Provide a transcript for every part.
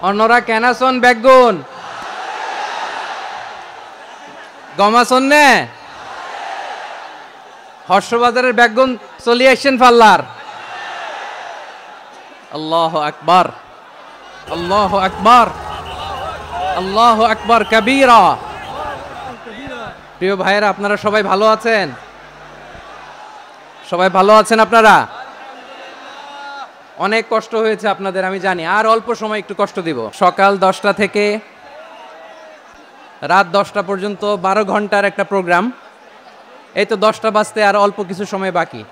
অন্যরা কেনাসন বেগুন গমাসন নে হর্ষবাজারের বেগুন চলি আসছেন পাল্লার। আল্লাহু আকবার, আল্লাহু আকবার, আল্লাহু আকবার কবীরা। প্রিয় ভাইয়েরা, আপনারা সবাই ভালো আছেন? সবাই ভালো আছেন? আপনারা অনেক কষ্ট হয়েছে আপনাদের, আমি জানি। আর অল্প সময় একটু কষ্ট দিব। সকাল 10টা থেকে রাত 10টা পর্যন্ত 12 ঘন্টার একটা প্রোগ্রাম। এই তো 10টা বাজতে আর অল্প কিছু সময় বাকি,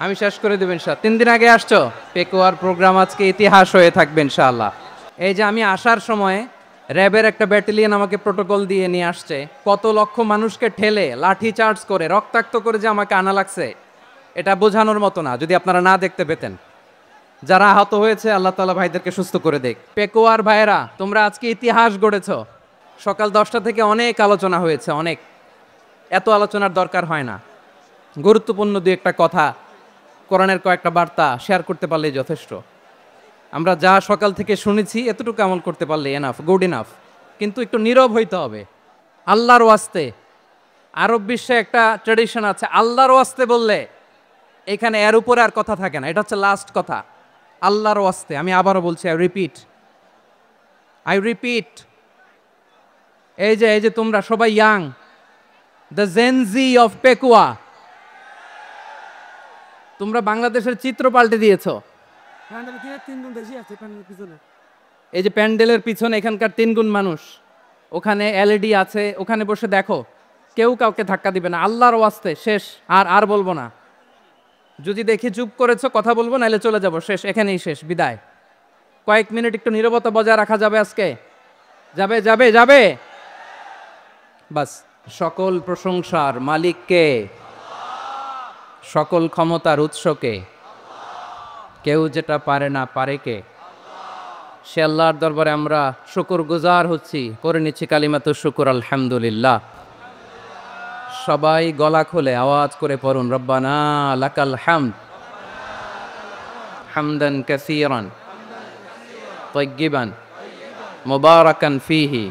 আমি শেষ করে দেব ইনশাআল্লাহ। 3 দিন আগে আসছো, পেকুয়ার প্রোগ্রাম আজকে ইতিহাস হয়ে থাকবে ইনশাআল্লাহ। এই যে আমি আসার সময় র্যাবের একটা ব্যাটালিয়ন আমাকে প্রোটোকল দিয়ে নিয়ে আসছে, কত লক্ষ মানুষকে ঠেলে লাঠি চার্জ করে রক্তাক্ত করে যে আমাকে আনা লাগছে, এটা বোঝানোর মতো না। যদি আপনারা না দেখতে পেতেন। যারা আহত হয়েছে, আল্লাহ তাআলা ভাইদেরকে সুস্থ করে দেখ। পেকুয়ার ভাইয়েরা, তোমরা আজকে ইতিহাস গড়েছো। সকাল 10টা থেকে অনেক আলোচনা হয়েছে, অনেক। এত আলোচনার দরকার হয় না। গুরুত্বপূর্ণ দুই একটা কথা, কোরআনের কয়েকটা বার্তা শেয়ার করতে পারলেই যথেষ্ট। আমরা যা সকাল থেকে শুনেছি এতটুকু আমল করতে পারলে এনাফ, গুড ইনাফ। কিন্তু একটু নীরব হইতে হবে আল্লাহর ওয়াস্তে। আরব বিশ্বে একটা ট্র্যাডিশন আছে, আল্লাহর ওয়াস্তে বললে এখানে এর উপরে আর কথা থাকে না। এটা হচ্ছে লাস্ট কথা, আল্লাহর ওয়াস্তে। আমি আবারও বলছি, আই রিপিট। এই যে তোমরা সবাই young, the Gen Z of Pekua, তোমরা বাংলাদেশের চিত্র পাল্টে দিয়েছো। এই যে প্যান্ডেলের পিছনে এখানকার 3 গুণ মানুষ, ওখানে এলইডি আছে, ওখানে বসে দেখো। কেউ কাউকে ধাক্কা দিবে না, আল্লাহর ওয়াস্তে। শেষ, আর বলবো না। যদি দেখি চুপ করেছো, কথা বলবো, নাইলে চলে যাবো। শেষ, এখানেই শেষ, বিদায়। কয়েক মিনিট একটু নীরবতা বজায় রাখা যাবে আজকে? যাবে। বাস। সকল প্রশংসার মালিককে, সকল ক্ষমতার উৎসকে, কেউ যেটা পারে না পারে কে? সে আল্লাহর দরবারে আমরা শুকরগুজার হচ্ছি, করে নিচ্ছি কালিমাতুশ শুকর, আলহামদুলিল্লাহ। সবাই গলা খুলে আওয়াজ করে পড়ুন, রব্বানা লাকাল হামদ হামদান কাসীরান তাইয়্যিবান মুবারাকান ফীহি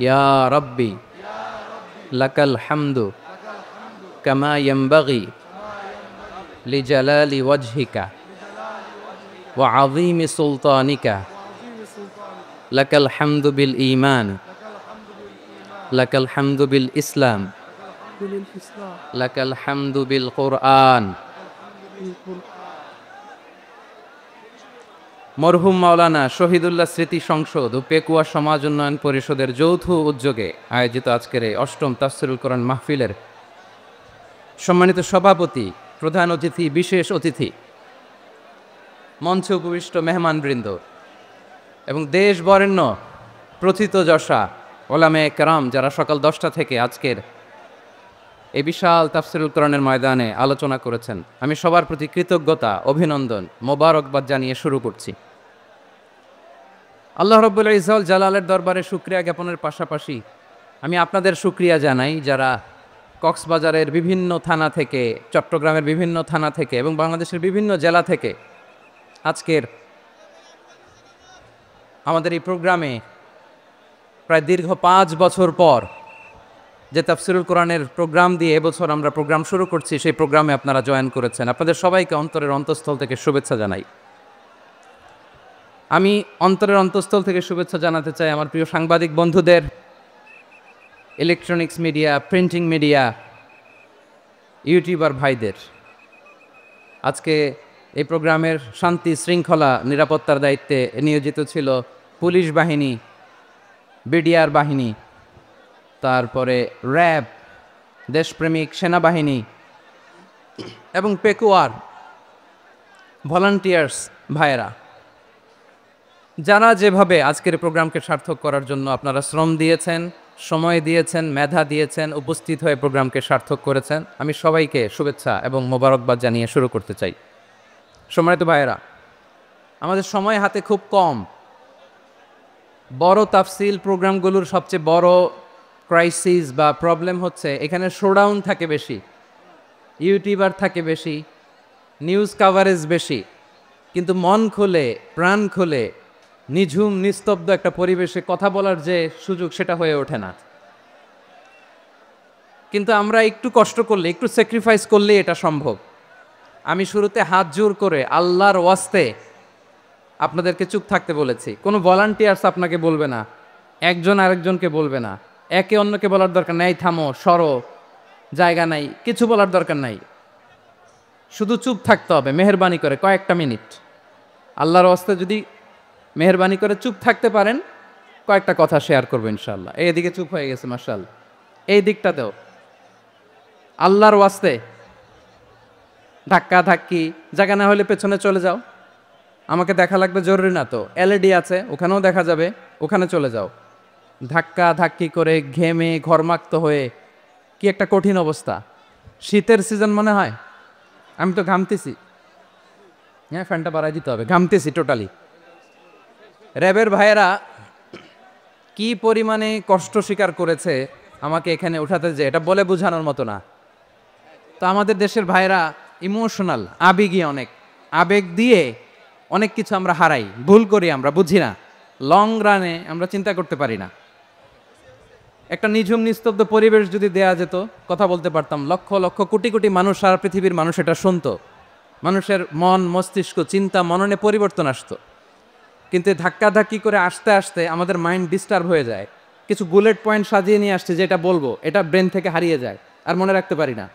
ইয়া রাব্বি লাকাল হামদু কামা ইয়ানবাগি লিজালালি ওয়াজহিকা ওয়া আযীমি সুলতানিকা লাকাল হামদু বিল ঈমান লাকাল হামদু বিল ইসলাম লাকাল হামদু বিল কুরআন। মরহুম মাওলানা শহীদুল্লাহ স্মৃতি সংসদ ও পেকুয়া সমাজ উন্নয়ন পরিষদের যৌথ উদ্যোগে আয়োজিত আজকের এই 8ম তাফসীরুল কোরআন মাহফিলের সম্মানিত সভাপতি, প্রধান অতিথি, বিশেষ অতিথি, মঞ্চে উপবিষ্ট মেহমানবৃন্দ এবং দেশ বরেণ্য প্রথিতযশা ওলামায়ে কেরাম, যারা সকাল 10টা থেকে আজকের এই বিশাল তাফসীরুল কোরআনের ময়দানে আলোচনা করেছেন, আমি সবার প্রতি কৃতজ্ঞতা, অভিনন্দন, মোবারকবাদ জানিয়ে শুরু করছি। আল্লাহ রাব্বুল ইজ্জত জালালের দরবারে শুকরিয়া জ্ঞাপনের পাশাপাশি আমি আপনাদের শুকরিয়া জানাই, যারা কক্সবাজারের বিভিন্ন থানা থেকে, চট্টগ্রামের বিভিন্ন থানা থেকে এবং বাংলাদেশের বিভিন্ন জেলা থেকে আজকের আমাদের এই প্রোগ্রামে প্রায় দীর্ঘ 5 বছর পর যে তাফসীরুল কোরআনের প্রোগ্রাম দিয়ে এবছর আমরা প্রোগ্রাম শুরু করছি, সেই প্রোগ্রামে আপনারা জয়েন করেছেন। আপনাদের সবাইকে অন্তরের অন্তঃস্থল থেকে শুভেচ্ছা জানাই। আমি অন্তরের অন্তঃস্থল থেকে শুভেচ্ছা জানাতে চাই আমার প্রিয় সাংবাদিক বন্ধুদের, electronics media, printing media, YouTuber ভাইদের। আজকে এই প্রোগ্রামের শান্তি শৃঙ্খলা নিরাপত্তার দায়িত্বে নিয়োজিত ছিল পুলিশ বাহিনী, বিডিআর বাহিনী, তারপরে র্যাব, দেশপ্রেমিক সেনাবাহিনী এবং পেকুয়ার ভলান্টিয়ার্স ভাইয়েরা, যারা যেভাবে আজকের প্রোগ্রামকে সার্থক করার জন্য আপনারা শ্রম দিয়েছেন, সময় দিয়েছেন, মেধা দিয়েছেন, উপস্থিত হয়ে প্রোগ্রামকে সার্থক করেছেন, আমি সবাইকে শুভেচ্ছা এবং মোবারকবাদ জানিয়ে শুরু করতে চাই। সম্মানিত ভাইয়েরা, আমাদের সময় হাতে খুব কম। বড় তাফসীল প্রোগ্রামগুলোর সবচেয়ে বড় ক্রাইসিস বা প্রবলেম হচ্ছে এখানে শোডাউন থাকে বেশি, ইউটিউবার থাকে বেশি, নিউজ কাভারেজ বেশি, কিন্তু মন খুলে, প্রাণ খুলে নিঝুম নিস্তব্ধ একটা পরিবেশে কথা বলার যে সুযোগ, সেটা হয়ে ওঠে না। কিন্তু আমরা একটু কষ্ট করলে, একটু স্যাক্রিফাইস করলে এটা সম্ভব। আমি শুরুতে হাত জোর করে আল্লাহর ওয়াস্তে আপনাদেরকে চুপ থাকতে বলেছি। কোনো ভলান্টিয়ার্স আপনাকে বলবে না, একজন আরেকজনকে বলবে না, একে অন্যকে বলার দরকার নাই, থামো, সরো, জায়গা নাই, কিছু বলার দরকার নাই। শুধু চুপ থাকতে হবে মেহেরবানি করে কয়েকটা মিনিট। আল্লাহর ওয়াস্তে যদি মেহেরবানি করে চুপ থাকতে পারেন, কয়েকটা কথা শেয়ার করবো ইনশাআল্লাহ। এইদিকে চুপ হয়ে গেছে মাশাআল্লাহ, এই দিকটাতেও আল্লাহর ওয়াস্তে ধাক্কা ধাক্কি, জায়গা না হলে পেছনে চলে যাও। আমাকে দেখা লাগবে জরুরি না তো, এলইডি আছে, ওখানেও দেখা যাবে, ওখানে চলে যাও। ধাক্কা ধাক্কি করে ঘেমে ঘরমাক্ত হয়ে কি একটা কঠিন অবস্থা। শীতের সিজন মনে হয়, আমি তো ঘামতেছি। হ্যাঁ, ফ্যানটা বাড়াই দিতে হবে, ঘামতেছি টোটালি। র্যাবের ভাইয়েরা কি পরিমাণে কষ্ট স্বীকার করেছে আমাকে এখানে উঠাতে, যে এটা বলে বোঝানোর মতো না। তো আমাদের দেশের ভাইয়েরা ইমোশনাল, আবেগী, অনেক আবেগ দিয়ে অনেক কিছু আমরা হারাই, ভুল করি, আমরা বুঝি না, লং রানে আমরা চিন্তা করতে পারি না। একটা নিঝুম নিস্তব্ধ পরিবেশ যদি দেয়া যেত, কথা বলতে পারতাম, লক্ষ লক্ষ কোটি কোটি মানুষ, সারা পৃথিবীর মানুষ এটা শুনতো, মানুষের মন মস্তিষ্ক চিন্তা মননে পরিবর্তন আসতো। কিন্তু ধাক্কাধাক্কি করে আসতে আসতে আমাদের মাইন্ড ডিস্টার্ব হয়ে যায়। কিছু বুলেট পয়েন্ট সাজিয়ে নিয়ে আসছে, যেটা বলবো এটা ব্রেন থেকে হারিয়ে যায়, আর মনে রাখতে পারি না।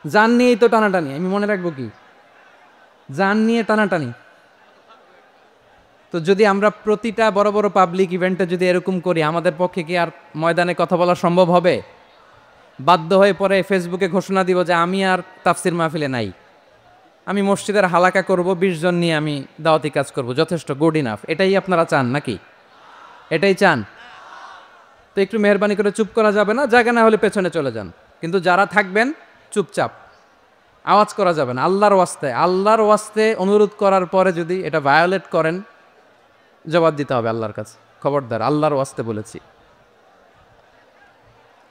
জান নিয়েই তো টানাটানি, আমি মনে রাখবো কি? জান নিয়ে টানাটানি। তো যদি আমরা প্রতিটা বড় বড় পাবলিক ইভেন্টে যদি এরকম করি, আমাদের পক্ষে কি আর ময়দানে কথা বলা সম্ভব হবে? বাধ্য হয়ে পরে ফেসবুকে ঘোষণা দিব যে আমি আর তাফসির মাহফিলে নাই, আমি মসজিদের হালাকা করব, 20 জন নিয়ে আমি দাওয়াতি কাজ করব, যথেষ্ট, গুড ইনাফ। এটাই আপনারা চান নাকি? এটাই চান? তো একটু মেহরবানি করে চুপ করা যাবে না? জায়গা না হলে পেছনে চলে যান। কিন্তু যারা থাকবেন চুপচাপ, আওয়াজ করা যাবে না। আল্লাহর ওয়াস্তে, আল্লাহর ওয়াস্তে অনুরোধ করার পরে যদি এটা ভায়োলেট করেন, জবাব দিতে হবে আল্লাহর কাছে। খবরদার, আল্লাহর ওয়াস্তে বলেছি,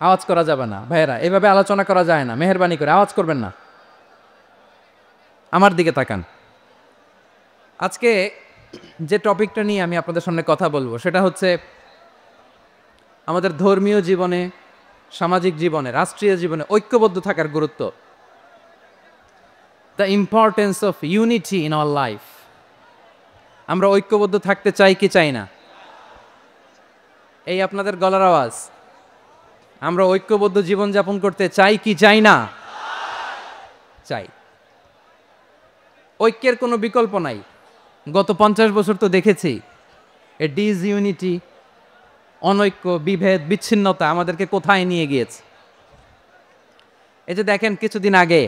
আওয়াজ করা যাবে না। ভাইয়েরা, এভাবে আলোচনা করা যায় না, মেহরবানি করে আওয়াজ করবেন না। আমার দিকে তাকান। আজকে যে টপিকটা নিয়ে আমি আপনাদের সামনে কথা বলবো, সেটা হচ্ছে আমাদের ধর্মীয় জীবনে, সামাজিক জীবনে, রাষ্ট্রীয় জীবনে ঐক্যবদ্ধ থাকার গুরুত্ব। The importance of unity in our life. আমরা ঐক্যবদ্ধ থাকতে চাই কি চাই না? এই আপনাদের গলার আওয়াজ। আমরা ঐক্যবদ্ধ জীবনযাপন করতে চাই কি চাই না? চাই। ঐক্যের কোনো বিকল্প নাই। গত 50 বছর তো দেখেছি এ ডিসইউনিটি, অনৈক্য, বিভেদ, বিচ্ছিন্নতা আমাদেরকে কোথায় নিয়ে গিয়েছে। এই যে দেখেন, কিছুদিন আগে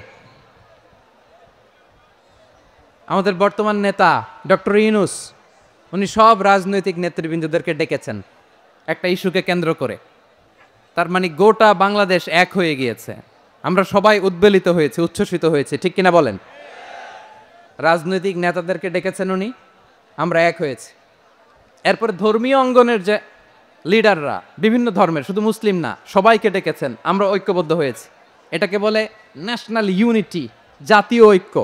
আমাদের বর্তমান নেতা ডক্টর ইউনূস, উনি সব রাজনৈতিক নেতৃবৃন্দদেরকে ডেকেছেন একটা ইস্যুকে কেন্দ্র করে। তার মানে গোটা বাংলাদেশ এক হয়ে গিয়েছে। আমরা সবাই উদ্বেলিত হয়েছে, উচ্ছ্বসিত হয়েছে, ঠিক কিনা বলেন? রাজনৈতিক নেতাদেরকে ডেকেছেন উনি, আমরা এক হয়েছি। এরপর ধর্মীয় অঙ্গনের যে লিডাররা, বিভিন্ন ধর্মের, শুধু মুসলিম না, সবাইকে ডেকেছেন, আমরা ঐক্যবদ্ধ হয়েছি। এটাকে বলে ন্যাশনাল ইউনিটি, জাতীয় ঐক্য।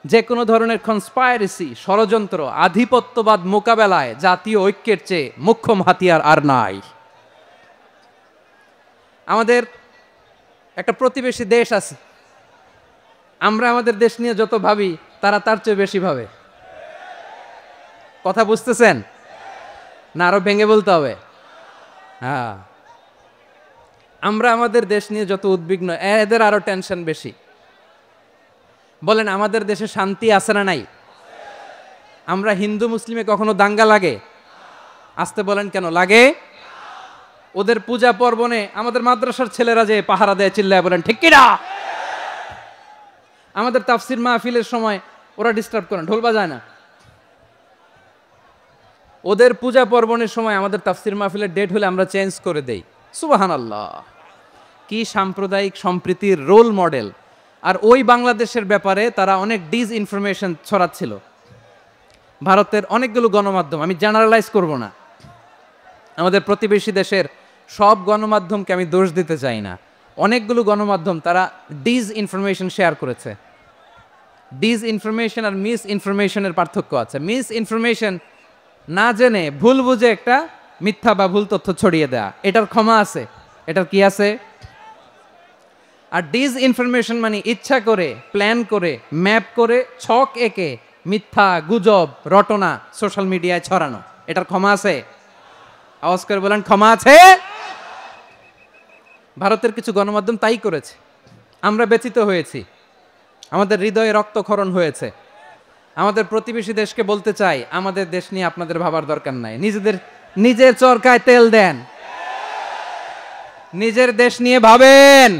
যে কোনো ধরনের কনস্পাইরেসি, ষড়যন্ত্র, আধিপত্যবাদ মোকাবেলায় জাতীয় ঐক্যের চেয়ে মোক্ষম হাতিয়ার আর নাই। আমাদের একটা প্রতিবেশী দেশ আছে, আমরা আমাদের দেশ নিয়ে যত ভাবি, তারা তার চেয়ে বেশি ভাবে। কথা বুঝতেছেন না? আরো ভেঙে বলতে হবে। হ্যাঁ, আমরা আমাদের দেশ নিয়ে যত উদ্বিগ্ন, এদের আরো টেনশন বেশি। বলেন, আমাদের দেশে শান্তি আছে না নাই? আমরা হিন্দু মুসলিমে কখনো দাঙ্গা লাগে? আসতে বলেন, কেন লাগে? ওদের পূজা পার্বণে আমাদের মাদ্রাসার ছেলেরা যে পাহারা দেয়, চিল্লায় বলেন ঠিক কিনা? আমাদের তাফসির মাহফিলের সময় ওরা ডিস্টার্ব করেন, ঢোল বাজায় না। ওদের পূজা পার্বণের সময় আমাদের তাফসির মাহফিলের ডেট হলে আমরা চেঞ্জ করে দেই। সুবহানাল্লাহ, কি সাম্প্রদায়িক সম্প্রীতির রোল মডেল। আর ওই বাংলাদেশের ব্যাপারে তারা অনেক ডিসইনফরমেশন ছড়াচ্ছিল। ভারতের অনেকগুলো গণমাধ্যম, আমি জেনারেলাইজ করব না, আমাদের প্রতিবেশী দেশের সব গণমাধ্যমকে আমি দোষ দিতে চাই না, অনেকগুলো গণমাধ্যম তারা ডিসইনফরমেশন শেয়ার করেছে। ডিসইনফরমেশন আর মিস ইনফরমেশনের পার্থক্য আছে। মিস ইনফরমেশন না জেনে ভুল বুঝে একটা মিথ্যা বা ভুল তথ্য ছড়িয়ে দেয়া, এটার ক্ষমা আছে? এটার কি আছে? আর ডিসইনফরমেশন মানে ইচ্ছা করে, প্ল্যান করে, ম্যাপ করে, ছক এঁকে মিথ্যা, গুজব, রটনা সোশ্যাল মিডিয়ায় ছড়ানো, এটার ক্ষমা আছে? আওয়াজ করে বলেন, ক্ষমা আছে? ভারতের কিছু গণমাধ্যম তাই করেছে। আমরা ব্যথিত হয়েছি, আমাদের হৃদয়ে রক্তক্ষরণ হয়েছে। আমাদের প্রতিবেশী দেশকে বলতে চাই, আমাদের দেশ নিয়ে আপনাদের ভাবার দরকার নাই, নিজের চরকায় তেল দেন, নিজের দেশ নিয়ে ভাবেন।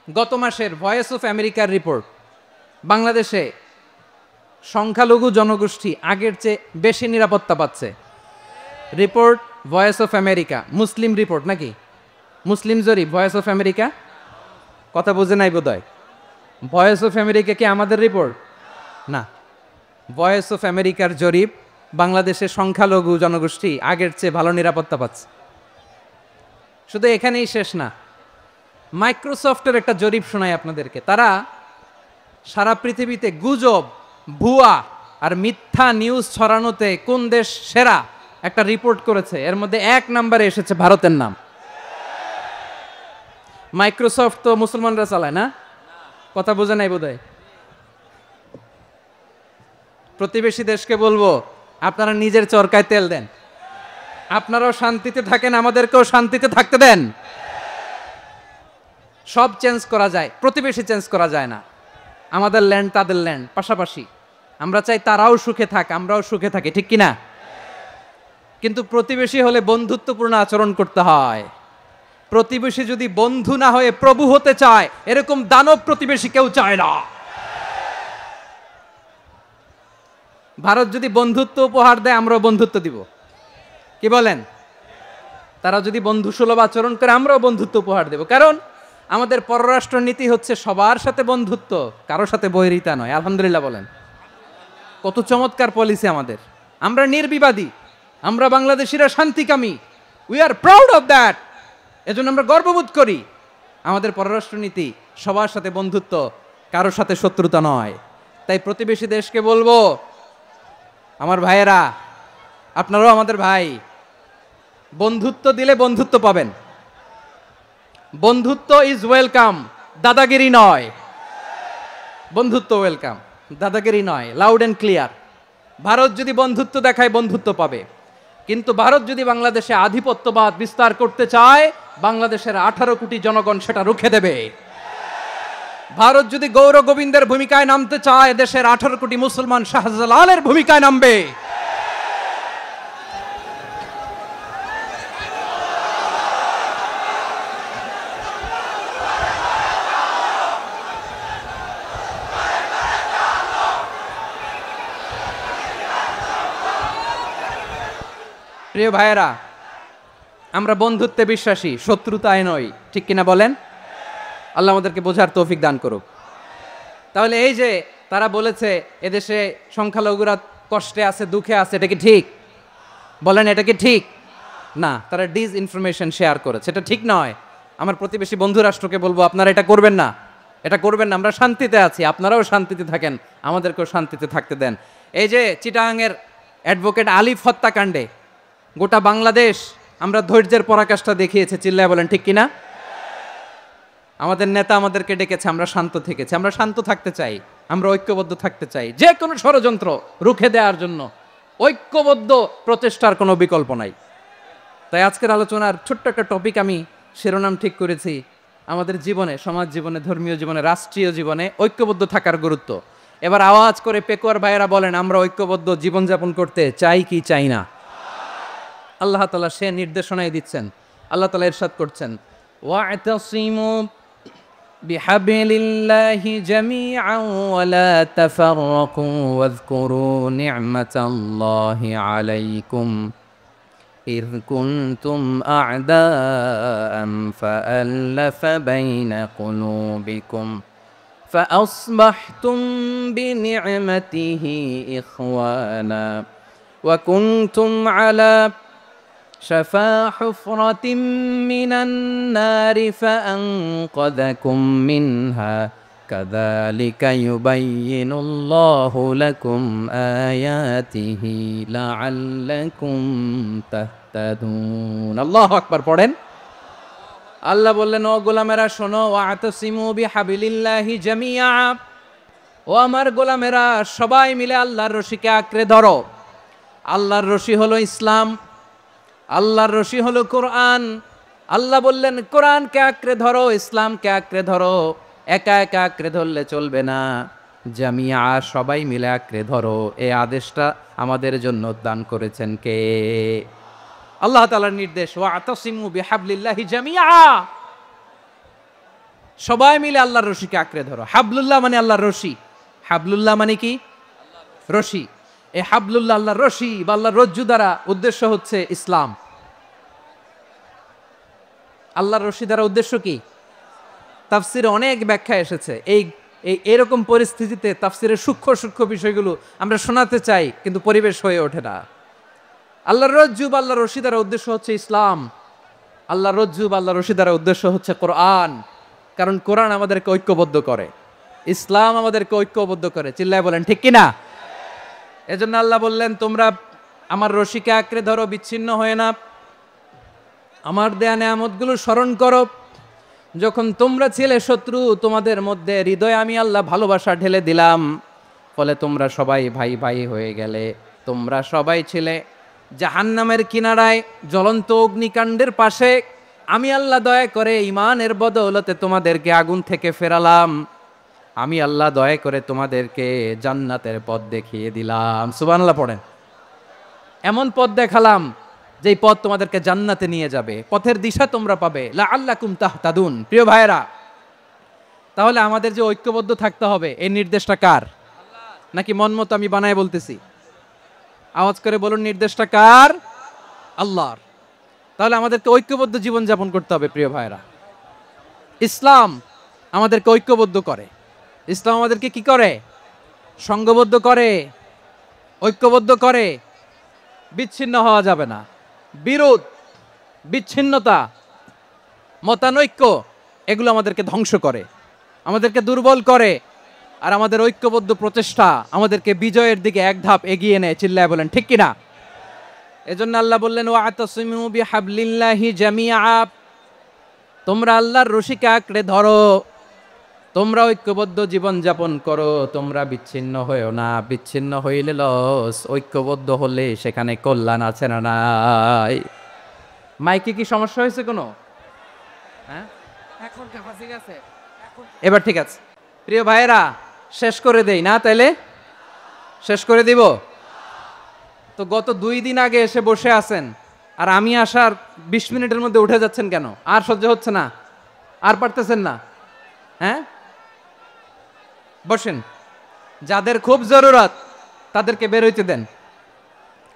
গত মাসের ভয়েস অফ আমেরিকার রিপোর্ট, বাংলাদেশে সংখ্যালঘু জনগোষ্ঠী আগের চেয়ে বেশি নিরাপত্তা পাচ্ছে। Report voice of America, Muslim report নাকি? মুসলিম জরিপ, ভয়েস অফ আমেরিকা। কথা বুঝে নাই বোধহয়। ভয়েস অফ আমেরিকা কি আমাদের রিপোর্ট? না, ভয়েস অফ আমেরিকার জরিপ, বাংলাদেশের সংখ্যালঘু জনগোষ্ঠী আগের চেয়ে ভালো নিরাপত্তা পাচ্ছে। শুধু এখানেই শেষ না, মাইক্রোসফটের একটা জরিপ শোনাই আপনাদেরকে। তারা সারা পৃথিবীতে গুজব, ভুয়া আর মিথ্যা নিউজ ছড়ানোতে কোন দেশ সেরা একটা রিপোর্ট করেছে। এর মধ্যে 1 নম্বরে এসেছে ভারতের নাম। মাইক্রোসফট তো মুসলমানরা চালায় না? কথা বোঝে নাই বোধহয়। প্রতিবেশী দেশকে বলবো, আপনারা নিজের চরকায় তেল দেন, আপনারাও শান্তিতে থাকেন, আমাদেরকেও শান্তিতে থাকতে দেন। সব চেঞ্জ করা যায়, প্রতিবেশী চেঞ্জ করা যায় না। আমাদের ল্যান্ড তাদের ল্যান্ড, পাশাপাশি। আমরা চাই তারাও সুখে থাক, আমরাও সুখে থাকি, ঠিক কিনা? কিন্তু প্রতিবেশী হলে বন্ধুত্বপূর্ণ আচরণ করতে হয়। প্রতিবেশী যদি বন্ধু না হয়ে প্রভু হতে চায়, এরকম দানব প্রতিবেশী কেউ চায় না। ভারত যদি বন্ধুত্ব উপহার দেয়, আমরাও বন্ধুত্ব দিব, কি বলেন? তারা যদি বন্ধুসুলভ আচরণ করে, আমরাও বন্ধুত্ব উপহার দেব। কারণ আমাদের পররাষ্ট্র নীতি হচ্ছে সবার সাথে বন্ধুত্ব, কারোর সাথে বৈরিতা নয়। আলহামদুলিল্লাহ বলেন, কত চমৎকার পলিসি আমাদের। আমরা নির্বিবাদী, আমরা বাংলাদেশিরা শান্তিকামী, we are proud of that. এজন্য আমরা গর্ববোধ করি। আমাদের পররাষ্ট্র নীতি সবার সাথে বন্ধুত্ব, কারোর সাথে শত্রুতা নয়। তাই প্রতিবেশী দেশকে বলবো, আমার ভাইয়েরা, আপনারাও আমাদের ভাই, বন্ধুত্ব দিলে বন্ধুত্ব পাবেন। বন্ধুত্ব ইজ ওয়েলকাম, দাদাগিরি নয়। বন্ধুত্ব ওয়েলকাম, দাদাগিরি নয়, লাউড এন্ড ক্লিয়ার। ভারত যদি বন্ধুত্ব দেখায়, বন্ধুত্ব পাবে। কিন্তু ভারত যদি বাংলাদেশে আধিপত্যবাদ বিস্তার করতে চায়, বাংলাদেশের 18 কোটি জনগণ সেটা রুখে দেবে। ভারত যদি গৌর গোবিন্দের ভূমিকায় নামতে চায়, দেশের 18 কোটি মুসলমান শাহজালালের ভূমিকায় নামবে। প্রিয় ভাইয়েরা, আমরা বন্ধুত্বে বিশ্বাসী, শত্রুতায় নয়, ঠিক কিনা বলেন? আল্লাহ আমাদেরকে বোঝার তৌফিক দান করুক। তাহলে এই যে তারা বলেছে এদেশে সংখ্যালঘুরা কষ্টে আছে, দুঃখে আছে, এটা কি ঠিক? বলেন, এটা কি ঠিক? না, তারা ডিসইনফরমেশন শেয়ার করেছে, এটা ঠিক নয়। আমার প্রতিবেশী বন্ধু রাষ্ট্রকে বলবো, আপনারা এটা করবেন না, এটা করবেন না। আমরা শান্তিতে আছি, আপনারাও শান্তিতে থাকেন, আমাদেরকেও শান্তিতে থাকতে দেন। এই যে চিটাগাংয়ের অ্যাডভোকেট আলিফ হত্যাকাণ্ডে গোটা বাংলাদেশ আমরা ধৈর্যের পরাকাষ্ঠা দেখিয়েছে, চিল্লায় বলেন ঠিক কিনা? আমাদের নেতা আমাদেরকে ডেকেছে, আমরা শান্ত থেকেছি। আমরা শান্ত থাকতে চাই, আমরা ঐক্যবদ্ধ থাকতে চাই। যে কোনো ষড়যন্ত্র রুখে দেওয়ার জন্য ঐক্যবদ্ধ প্রচেষ্টার কোনো বিকল্প নাই। তাই আজকের আলোচনার ছোট্ট একটা টপিক আমি শিরোনাম ঠিক করেছি, আমাদের জীবনে, সমাজ জীবনে, ধর্মীয় জীবনে, রাষ্ট্রীয় জীবনে ঐক্যবদ্ধ থাকার গুরুত্ব। এবার আওয়াজ করে পেকুয়ার ভাইয়েরা বলেন, আমরা ঐক্যবদ্ধ জীবনযাপন করতে চাই কি চাই না? আল্লাহ তাআলা সে নির্দেশনাই দিচ্ছেন। আল্লাহ তাআলা ইরশাদ করছেন, ওয়া'তাসিমু বিহাবলিল্লাহি জামিআন ওয়া লা তাফাররাকু ওয়াযকুরু নি'মাতাল্লাহি আলাইকুম إذ كنتم أعداء فألف بين قلوبكم فأصبحتم بنعمته إخوانا وكنتم على شفا حفرة من النار فأنقذكم منها কাযালিকা ইউবাইয়িনুল্লাহু লাকুম আয়াতিহি লাআল্লাকুম তাহতাদুন। আল্লাহু আকবার পড়েন। আল্লাহ বললেন, ও গোলামেরা শোনো, ওয়াতাসিমু বিহাবিলিল্লাহি জামিআ, ও আমার গোলামেরা সবাই মিলে আল্লাহর রশিকে আঁকড়ে ধরো। আল্লাহর রশি হলো ইসলাম, আল্লাহর রশি হলো কোরআন। আল্লাহ বললেন কোরআনকে আঁকড়ে ধরো, ইসলামকে আঁকড়ে ধরো। একা একা আঁকড়ে ধরলে চলবে না, জামিয়া সবাই মিলে আঁকড়ে ধরো। এই আদেশটা আমাদের জন্য দান করেছেন কে? আল্লাহ তাআলার নির্দেশ, ওয়াতাসিমু বিহাবলিল্লাহি জামিআ, সবাই মিলে আল্লাহর রশিকে আঁকড়ে ধরো। হাবলুল্লাহ মানে আল্লাহর রশি, হাবলুল্লাহ মানে কি? রশি। এই হাবলুল্লাহ আল্লাহর রশি বা আল্লাহর রজ্জু দ্বারা উদ্দেশ্য হচ্ছে ইসলাম। আল্লাহর রশি দ্বারা উদ্দেশ্য কি? তাফসিরে অনেক ব্যাখ্যা এসেছে। এরকম পরিস্থিতিতে তাফসিরের সূক্ষ্ম সূক্ষ্ম বিষয়গুলো আমরা শোনাতে চাই, কিন্তু পরিবেশ হয়ে ওঠে না। আল্লাহর রজ্জু বা আল্লাহর রশি দ্বারা উদ্দেশ্য হচ্ছে ইসলাম। আল্লাহর রজ্জু বা আল্লাহর রশি দ্বারা উদ্দেশ্য হচ্ছে কোরআন, কারণ কোরআন আমাদেরকে ঐক্যবদ্ধ করে, ইসলাম আমাদেরকে ঐক্যবদ্ধ করে। চিল্লায় বলেন ঠিক কিনা? এজন্য আল্লাহ বললেন, তোমরা আমার রশিকে আঁকড়ে ধরো, বিচ্ছিন্ন হয়ে না। আমার দেয়া নেয়ামতগুলো স্মরণ করো। যখন তোমরা ছিলে শত্রু, তোমাদের মধ্যে হৃদয়ে আমি আল্লাহ ভালোবাসা ঢেলে দিলাম, ফলে তোমরা সবাই ভাই ভাই হয়ে গেলে। তোমরা সবাই ছিলে জাহান্নামের কিনারায় জ্বলন্ত অগ্নিকাণ্ডের পাশে, আমি আল্লাহ দয়া করে ঈমানের বদৌলতে তোমাদেরকে আগুন থেকে ফেরালাম। আমি আল্লাহ দয়া করে তোমাদেরকে জান্নাতের পথ দেখিয়ে দিলাম। সুবহানাল্লাহ পড়েন। এমন পথ দেখালাম যেই পথ তোমাদেরকে জান্নাতে নিয়ে যাবে, পথের দিশা তোমরা পাবে। লাআল্লাকুম তাহতাদুন। প্রিয় ভাইয়েরা, তাহলে আমাদের যে ঐক্যবদ্ধ থাকতে হবে, এই নির্দেশটা কার? নাকি মন মতো আমি বানায় বলতেছি? আওয়াজ করে বলুন, নির্দেশটা কার? আল্লাহর। তাহলে আমাদেরকে ঐক্যবদ্ধ জীবন যাপন করতে হবে। প্রিয় ভাইয়েরা, ইসলাম আমাদেরকে ঐক্যবদ্ধ করে। ইসলাম আমাদেরকে কি করে? সংঘবদ্ধ করে, ঐক্যবদ্ধ করে। বিচ্ছিন্ন হওয়া যাবে না। বিরোধ, বিচ্ছিন্নতা, মতানৈক্য, এগুলো আমাদেরকে ধ্বংস করে, আমাদেরকে দুর্বল করে। আর আমাদের ঐক্যবদ্ধ প্রচেষ্টা আমাদেরকে বিজয়ের দিকে এক ধাপ এগিয়ে নেয়। চিল্লায় বলেন ঠিক কিনা? এজন্য আল্লাহ বললেন, ওয়াতাসিমু বিহাবলিল্লাহি জামিআ, তোমরা আল্লাহর রশিকে আঁকড়ে ধরো, তোমরা ঐক্যবদ্ধ জীবন যাপন করো, তোমরা বিচ্ছিন্ন হয়েও না। বিচ্ছিন্ন হইলে লস, ঐক্যবদ্ধ হলে সেখানে কল্যাণ আছে না নাই? মাইকে কি সমস্যা হয়েছে কোনো? হ্যাঁ, এখন ঠিক আছে, এবার ঠিক আছে। প্রিয় ভাইয়েরা, শেষ করে দেই না? তাইলে শেষ করে দিব তো। গত 2 দিন আগে এসে বসে আছেন, আর আমি আসার 20 মিনিটের মধ্যে উঠে যাচ্ছেন কেন? আর সহ্য হচ্ছে না? আর পারতেছেন না? হ্যাঁ, বসেন। যাদের খুব জরুরত তাদেরকে বের হইতে দেন।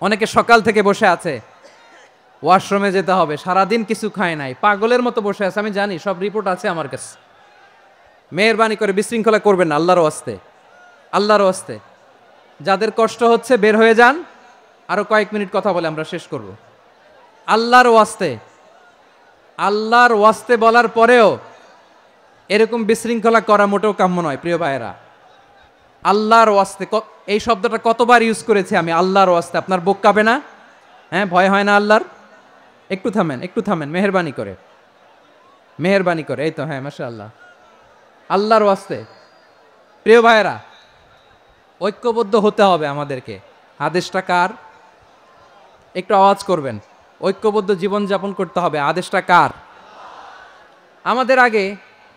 অনেকে সকাল থেকে বসে আছে, ওয়াশরুমে যেতে হবে, সারাদিন কিছু খায় নাই, পাগলের মতো বসে আছে। আমি জানি, সব রিপোর্ট আছে আমার কাছে। মেহেরবানি করে বিশৃঙ্খলা করবেন না, আল্লাহর ওয়াস্তে, আল্লাহর ওয়াস্তে। যাদের কষ্ট হচ্ছে বের হয়ে যান। আরো কয়েক মিনিট কথা বলে আমরা শেষ করব। আল্লাহর ওয়াস্তে, আল্লাহর ওয়াস্তে বলার পরেও এরকম বিশৃঙ্খলা করা মোটেও কাম্য নয়। প্রিয় ভাইয়েরা, আল্লাহর ওয়াস্তে, এই শব্দটা কতবার ইউজ করেছি আমি, আল্লাহর ওয়াস্তে। আপনার বুক কাঁপে না? হ্যাঁ, ভয় হয় না আল্লাহর? একটু থামেন, একটু থামেন, মেহেরবানি করে, মেহেরবানি করে। এই তো, হ্যাঁ, মাশাআল্লাহ। আল্লাহর ওয়াস্তে। প্রিয় ভাইয়েরা, ঐক্যবদ্ধ হতে হবে আমাদেরকে। আদেশটা কার? একটু আওয়াজ করবেন। ঐক্যবদ্ধ জীবন যাপন করতে হবে। আদেশটা কার? আমাদের আগে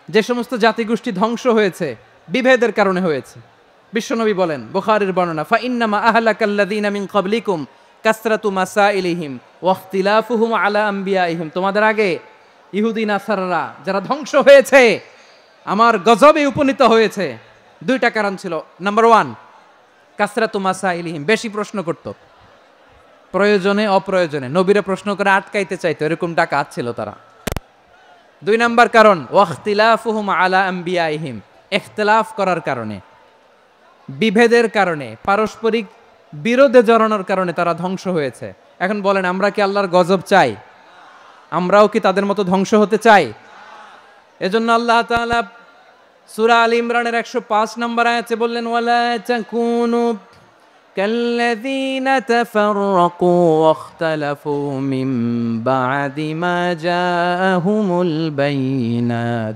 যে সমস্ত জাতিগোষ্ঠী ধ্বংস হয়েছে, বিভেদের কারণে হয়েছে। বিশ্বনবী বলেন, বুখারীর বর্ণনা, ফাইন্নামা আহলাকাল্লাযীনা মিন ক্বাবলিকুম কাসরাতু মাসাইলিহিম ওয়া ইখতিলাফুহুম আলা আম্বিয়াইহিম। তোমাদের আগে ইহুদি নাসারারা যারা ধ্বংস হয়েছে, আমার গজবে উপনীত হয়েছে, 2টা কারণ ছিল। নাম্বার 1, কাসরাতু মাসাইলিহিম, বেশি প্রশ্ন করত, প্রয়োজনে অপ্রয়োজনে নবীরে প্রশ্ন করে আটকাইতে চাইতো, এরকম ডাকাত ছিল তারা। 2 নাম্বার কারণ, ওয়াখতিলাফুহুম আলা আম্বিয়াইহিম, ইখতিলাফ করার কারণে, বিভেদের কারণে, পারস্পরিক বিরোধে জড়ানোর কারণে তারা ধ্বংস হয়েছে। এখন বলেন, আমরা কি আল্লাহর গজব চাই? আমরাও কি তাদের মতো ধ্বংস হতে চাই? এজন্য আল্লাহ তাআলা সূরা আল ইমরানের 105 নম্বর আয়াতে বললেন ওয়ালা তাকুনু কাল্লাযীনা তাফাররাকু ওয়াখতালাফু মিন বা'দি মা জাআহুমুল বাইয়িনাত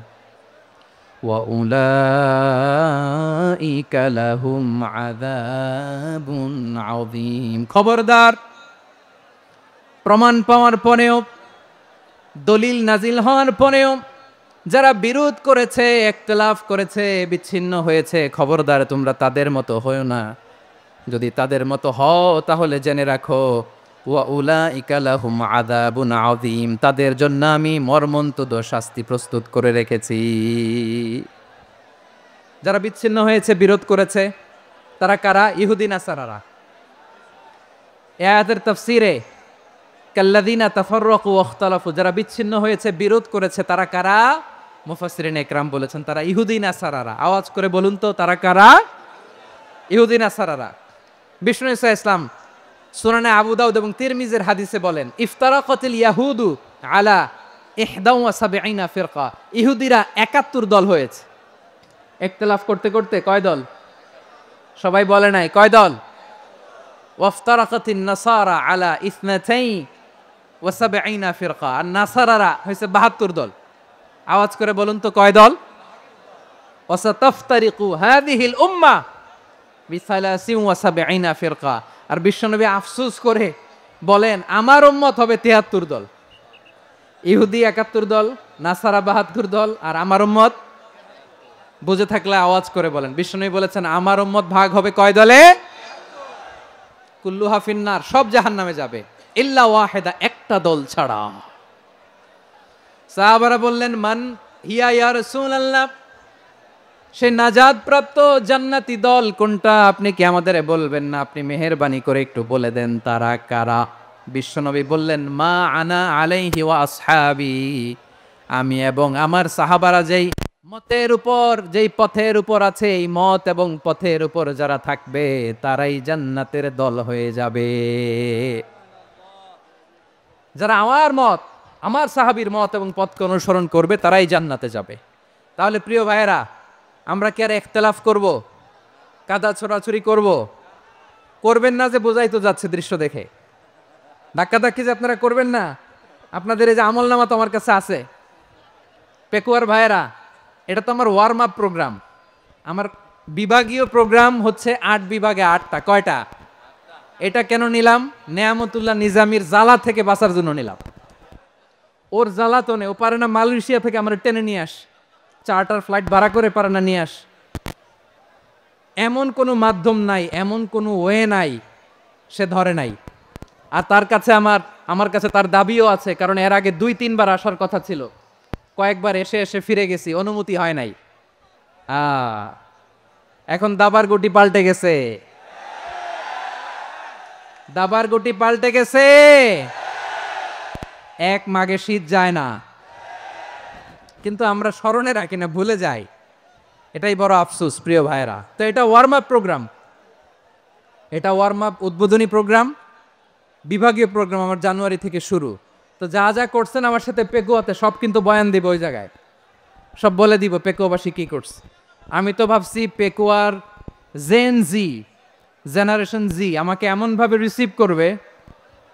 ওয়া উলাইকা লাহুম আযাবুন আযীম। খবরদার, প্রমাণ পাওয়ার পরেও, দলিল নাজিল হওয়ার পরেও যারা বিরোধ করেছে, ইখতিলাফ করেছে, বিচ্ছিন্ন হয়েছে, খবরদার তোমরা তাদের মতো হও না। যদি তাদের মতো হও তাহলে জেনে রাখো ওয়া উলাইকা লাহুম আযাবুন আযীম, তাদের জন্য আমি মর্মন্তুদ শাস্তি প্রস্তুত করে রেখেছি। যারা বিচ্ছিন্ন হয়েছে, বিরোধ করেছে, তারা কারা? ইহুদি নাসারারা। এই আয়াতের তাফসীরে কাল্লাযীনা তাফাররাকু ওয়াখতালাফু, যারা বিচ্ছিন্ন হয়েছে, বিরোধ করেছে, তারা কারা? মুফাসসিরিন ইকরাম বলেছেন তারা ইহুদি নাসারারা। আওয়াজ করে বলুন তো, তারা কারা? ইহুদি নাসারারা। বিষ্ণু ঈসা ইসলাম সুনানে আবু দাউদ এবং তিরমিজির হাদিসে বলেন ইফতারাকাতিল ইয়াহুদু আলা 71 ফিরকা, ইহুদিরা 71 দল হয়েছে। ইখতিলাফ করতে করতে কয় দল? সবাই বলে নাই কয় দল? ওয়াফতারাকাতিন নাসারা আলা 72 ফিরকা, আর নাসারারা হয়েছে 72 দল। আওয়াজ করে বলুন তো কয় দল? ওয়াসাতাফতারিকু হাযিহিল উম্মাহ বি73 ফিরকা। আর বিশ্বনবী আফসোস করে বলেন আমার উম্মত হবে 73 দল। ইহুদি 71 দল, নাসারা 72 দল, আর আমার উম্মত। বুঝে থাকলে আওয়াজ করে বলেন। বিশ্বনবী বলেছেন আমার উম্মত ভাগ হবে কয় দলে? কুল্লুহা ফিন্নার, সব জাহান্নামে যাবে, ইল্লা ওয়াহিদা, একটা দল ছাড়া। সাহাবারা বললেন মান হিয়া ইয়া রাসূলুল্লাহ, সেই নাজাত প্রাপ্ত জান্নাতি দল কোনটা? আপনি কি আমাদের বলবেন না? আপনি মেহেরবানি করে একটু বলে দেন তারা কারা। বিশ্বনবী বললেন মা আনা আলাইহি ওয়া আসহাবি, আমি এবং আমার সাহাবারা যেই মতের উপর, যেই পথের উপর আছে, এই মত এবং পথের উপর যারা থাকবে তারাই জান্নাতের দল হয়ে যাবে। যারা আমার মত, আমার সাহাবীর মত এবং পথকে অনুসরণ করবে তারাই জান্নাতে যাবে। তাহলে প্রিয় ভাইয়েরা, আমরা কি আর ইখতিলাফ করব? কাদা ছোড়াছুরি করব? করবেন না যে বোঝাই তো যাচ্ছে দৃশ্য দেখে। ধাক্কাধাক্কি যে আপনারা করবেন না। আপনাদের এই যে আমলনামা তো আমার কাছে আছে। পেকুয়ার ভাইয়েরা, এটা তো আমার ওয়ার্ম আপ প্রোগ্রাম। আমার বিভাগীয় প্রোগ্রাম হচ্ছে 8 বিভাগে 8টা। কয়টা? এটা কেন নিলাম? নেয়ামতুল্লাহ নিজামীর জ্বালা থেকে বাঁচার জন্য নিলাম। ওর জ্বালাতনে ও পারে না মালয়েশিয়া থেকে আমরা টেনে নিয়ে আস, চার্টার ফ্লাইট ভাড়া করে পারে না নিয়ে আস। এমন কোনো মাধ্যম নাই, এমন কোনো ওয়ে নাই সে ধরে নাই। আর তার কাছে আমার কাছে তার দাবিও আছে, কারণ এর আগে 2-3 বার আসার কথা ছিল। কয়েকবার এসে এসে ফিরে গেছি, অনুমতি হয় নাই। এখন দাবার গুটি পাল্টে গেছে, দাবার গুটি পাল্টে গেছে। এক মাঘে শীত যায় না, কিন্তু আমরা স্মরণে রাখি না, ভুলে যাই। এটাই বড় আফসোস প্রিয় ভাইয়েরা। তো এটা ওয়ার্ম আপ প্রোগ্রাম, এটা ওয়ার্ম আপ উদ্বোধনী প্রোগ্রাম, বিভাগীয় প্রোগ্রাম আমার জানুয়ারি থেকে শুরু। তো যা যা করছেন আমার সাথে পেকুয়াতে সব কিন্তু বয়ান দিব, ওই জায়গায় সব বলে দিব পেকুয়াবাসী কি করছে। আমি তো ভাবছি পেকুয়ার জেনারেশন জি আমাকে এমনভাবে রিসিভ করবে,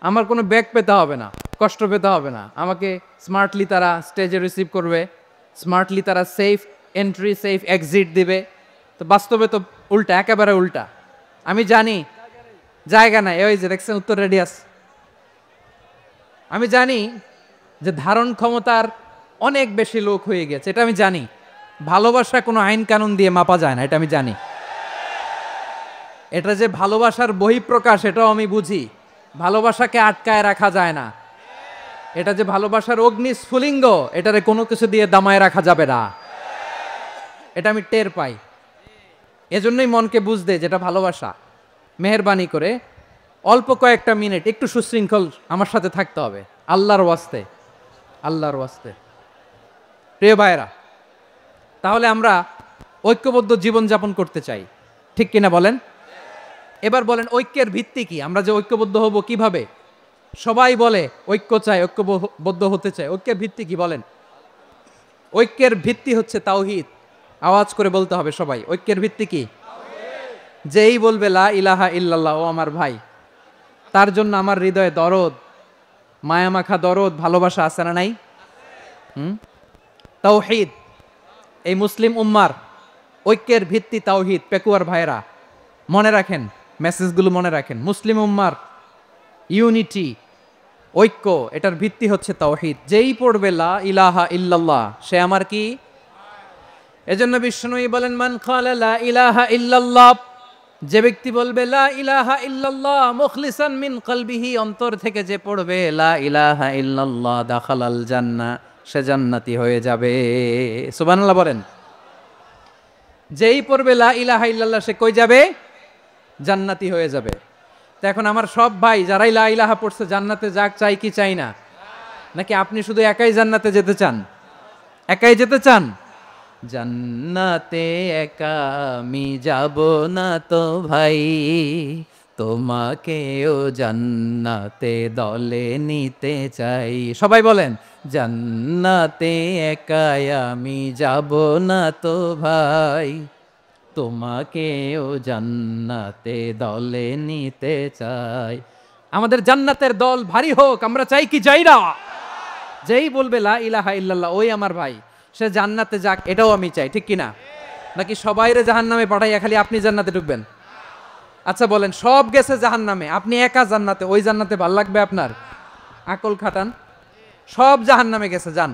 আমার কোনো ব্যাক পেতে হবে না, কষ্ট পেতে হবে না। আমাকে স্মার্টলি তারা স্টেজে রিসিভ করবে, স্মার্টলি তারা সেফ এন্ট্রি, সেফ এক্সিট দিবে। তো বাস্তবে তো উল্টা, একেবারে উল্টা। আমি জানি জায়গা নাই, ওই যে দেখছেন উত্তর রেডিয়াস। আমি জানি যে ধারণ ক্ষমতার অনেক বেশি লোক হয়ে গেছে, এটা আমি জানি। ভালোবাসা কোনো আইন কানুন দিয়ে মাপা যায় না, এটা আমি জানি। এটা যে ভালোবাসার বহিঃপ্রকাশ এটাও আমি বুঝি। ভালোবাসাকে আটকায় রাখা যায় না। এটা যে ভালোবাসার অগ্নিস্ফুলিঙ্গ, এটারে কোনো কিছু দিয়ে দামায় রাখা যাবে না, এটা আমি টের পাই। এজন্যই মনকে বুঝতে যেটা ভালোবাসা। মেহেরবানি করে অল্প কয়েকটা মিনিট একটু সুশৃঙ্খল আমার সাথে থাকতে হবে, আল্লাহর ওয়াস্তে, আল্লাহর ওয়াস্তে। প্রিয় ভাইয়েরা, তাহলে আমরা ঐক্যবদ্ধ জীবনযাপন করতে চাই, ঠিক কিনা বলেন? এবার বলেন ঐক্যের ভিত্তি কি? আমরা যে ঐক্যবদ্ধ হব কিভাবে? সবাই বলে ঐক্য চাই, ঐক্যবদ্ধ হতে চাই। ঐক্যের ভিত্তি কি বলেন? ঐক্যের ভিত্তি হচ্ছে তাওহীদ। আওয়াজ করে বলতে হবে সবাই। ঐক্যের ভিত্তি কি? যেই বলবে লা ইলাহা ইল্লাল্লাহ, ও আমার ভাই, তার জন্য আমার হৃদয়ে দরদ, মায়ামাখা দরদ, ভালোবাসা আছে না নাই? তাওহীদ, এই মুসলিম উম্মার ঐক্যের ভিত্তি তাওহীদ। পেকুয়ার ভাইরা মনে রাখেন, মেসেজগুলো মনে রাখেন। মুসলিম উম্মার ইউনিটি, ঐক্য, এটার ভিত্তি হচ্ছে তাওহীদ। যেই পড়বে লা ইলাহা ইল্লাল্লাহ, সে আমার কি? এজন্য বিষ্ণুই বলেন, মান ক্বালা লা ইলাহা ইল্লাল্লাহ, যে ব্যক্তি বলবে লা ইলাহা ইল্লাল্লাহ মুখলিসান মিন কলবিহি, অন্তর থেকে যে পড়বে লা ইলাহা ইল্লাল্লাহ, দাখালাল জান্নাহ, সে জান্নাতি হয়ে যাবে। সুবহানাল্লাহ বলেন। যেই পড়বে লা ইলাহা ইল্লাল্লাহ, সে কই যাবে? জান্নাতি হয়ে যাবে। তো এখন আমার সব ভাই যারাই লা ইলাহা পড়ছে জান্নাতে যাক, চাই কি চাই না? নাকি আপনি শুধু একাই জান্নাতে যেতে চান? একাই যেতে চান? জান্নাতে একা আমি যাব না তো ভাই, তোমাকেও জান্নাতে দলে নিতে চাই। সবাই বলেন, জান্নাতে একা আমি যাব না তো ভাই, তোমাকেও জান্নাতে দলে নিতে চাই। আমাদের জান্নাতের দল ভারী হোক, আমরা চাই কি চাই না? যেই বলবে লা ইলাহা ইল্লাল্লাহ, ওই আমার ভাই, সে জান্নাতে যাক, এটাও আমি চাই, ঠিক কিনা? নাকি সবাইরে জাহান্নামে পাঠাইয়া খালি আপনি জান্নাতে ঢুকবেন? আচ্ছা বলেন, সব গেছে জাহান্নামে, আপনি একা জান্নাতে, ওই জান্নাতে ভাল লাগবে আপনার? আকল খাটান। সব জাহান্নামে গেছে, যান।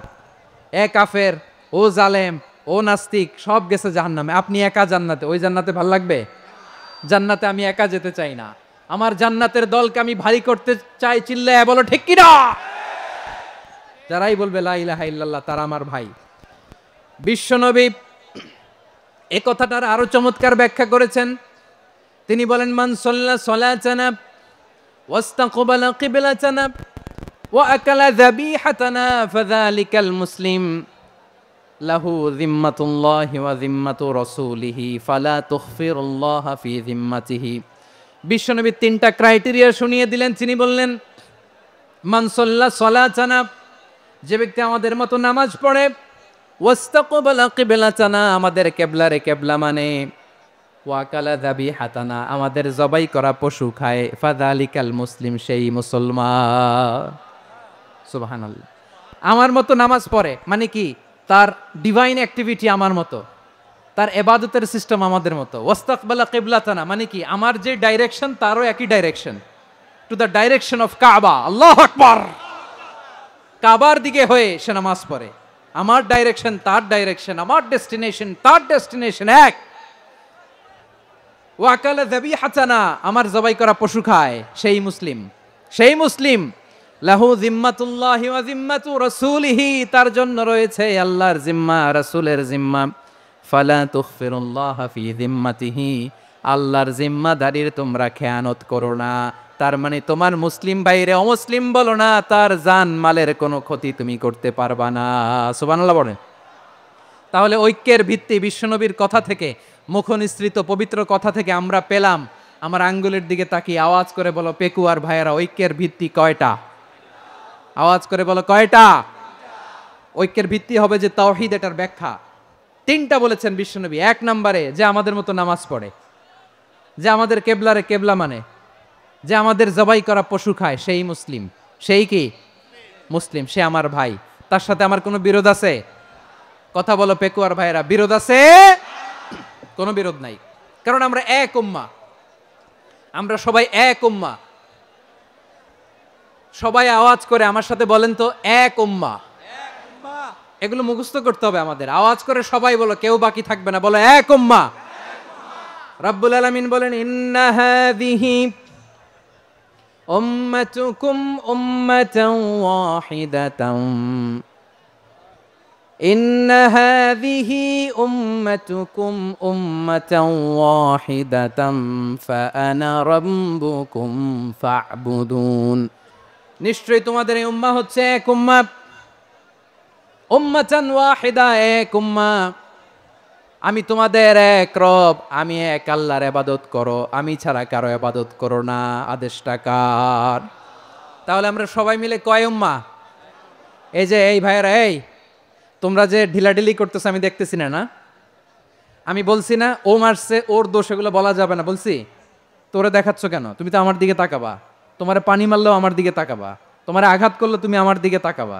এ কাফের, ও জালেম, ও নাস্তিক, সব গেছে জাহান্নামে, আপনি একা জান্নাতে, ওই জান্নাতে ভাল লাগবে? জান্নাতে আমি একা যেতে চাই না, আমার জান্নাতের দলকে আমি ভারী করতে চাই। চিল্লায় বলো ঠিক কিনা? যারাই বলবে লা ইলাহা ইল্লাল্লাহ, তারা আমার ভাই। বিশ্বনবী এই কথাটার আরো চমৎকার ব্যাখ্যা করেছেন। তিনি বলেন, মান সাল্লা সালাতানা ওয়াস্তাকবালা কিবলাতানা ওয়া আকালা যাবিহাতানা ফাযালিকাল মুসলিম লাহু যিম্মাতুল্লাহি ওয়া যিম্মাতু রাসূলিহি ফালা তুখফিরুল্লাহা ফি যিম্মাতিহি। বিশ্বনবী তিনটা ক্রাইটেরিয়া শুনিয়ে দিলেন। তিনি বললেন, মান সাল্লা সালাতানা, যে ব্যক্তি আমাদের মতো নামাজ পড়ে, ওয়াস্তাকবালা কিবলাতানা, আমাদের কিবলারে কিবলা মানে, ওয়াকালা যাবিহাতানা, আমাদের জবাই করা পশু খায়, ফাযালিকাল মুসলিম, সেই মুসলমান। সুবহানাল্লাহ। আমার মতো নামাজ পড়ে মানে কি? তার ডিভাইন অ্যাক্টিভিটি আমার মতো, তার ইবাদতের সিস্টেম আমাদের মতো। ওয়াস্তাকবালা কিবলাতানা মানে কি? আমার যে ডাইরেকশন তারও একই direction, to the direction of কাবা। আল্লাহু আকবার। কাবার দিকে হয়ে সে নামাজ পড়ে। আমার ডাইরেকশন তার ডাইরেকশন, আমার ডেস্টিনেশন তার ডেস্টিনেশন এক। ওয়াকালা যাবিহাতানা, আমার জবাই করা পশু খায়, সেই মুসলিম। সেই মুসলিম। লাহু যিম্মাতুল্লাহি ওয়া যিম্মাতু রাসূলিহি, তার জন্য রয়েছে আল্লাহর জিম্মা, রাসূলের জিম্মা। ফালা তুখফিরুল্লাহা ফি যিম্মাতিহি, আল্লাহর জিম্মাদারির তোমরা খেয়ানত করো না। তার মানে তোমার মুসলিম ভাইরে অমুসলিম বলো না, তার জান মালের কোনো ক্ষতি তুমি করতে পারবা না। সুবহানাল্লাহ বলেন। তাহলে ঐক্যের ভিত্তি বিশ্বনবীর কথা থেকে, মুখনিসৃত পবিত্র কথা থেকে আমরা পেলাম। আমার আঙ্গুলের দিকে তাকিয়ে আওয়াজ করে বলো, পেকুয়ার ভাইয়েরা, ঐক্যের ভিত্তি কয়টা? আওয়াজ করে বলো, কয়টা? ঐক্যের ভিত্তি হবে যে তাওহীদ, এটার ব্যাখ্যা তিনটা বলেছেন বিশ্বনবী। এক নম্বরে, যে আমাদের মতো নামাজ পড়ে, যে আমাদের কেবলারে কেবলা মানে, যে আমাদের জবাই করা পশু খায়, সেই মুসলিম। সেই কি? মুসলিম। সে আমার ভাই। তার সাথে আমার কোনো বিরোধ আছে? কথা বলো পেকুয়ার ভাইরা, বিরোধ আছে? কোনো বিরোধ নাই, কারণ আমরা এক উম্মাহ, আমরা সবাই এক উম্মাহ। সবাই আওয়াজ করে আমার সাথে বলেন তো, এক উম্মাহ। এগুলো মুখস্থ করতে হবে আমাদের। আওয়াজ করে সবাই বলো, কেউ বাকি থাকবে না, বলো এক উম্মাহ। রাব্বুল আলামিন বলেন, ইন্না হাযিহি উম্মাতুকুম উম্মাতান ওয়াহিদাতান, ইন্না হাযিহি উম্মাতুকুম উম্মাতান ওয়াহিদাতান ফাআনা রাব্বুকুম ফা'বুদুন। নিশ্চয়ই তোমাদের এই উম্মাহ হচ্ছে এক উম্মাহ। উম্মাতান ওয়াহিদা, এক উম্মাহ। আমি তোমাদের এক রব, আমি এক আল্লাহর ইবাদত করো, আমি ছাড়া কারো ইবাদত করো না। আদেশটা কার? তাহলে আমরা সবাই মিলে কয় উম্মাহ? এই যে এই ভাইয়েরা, এই তোমরা যে ঢিলাঢিলি করতেছো আমি দেখতেছি না, না? আমি বলছি না ও মারছে ওর দোষ, এগুলো বলা যাবে না। বলছি তোরে দেখাচ্ছ কেন, তুমি তো আমার দিকে তাকাবা। তোমারে পানি মারলেও আমার দিকে তাকাবা, তোমারে আঘাত করলে তুমি আমার দিকে তাকাবা।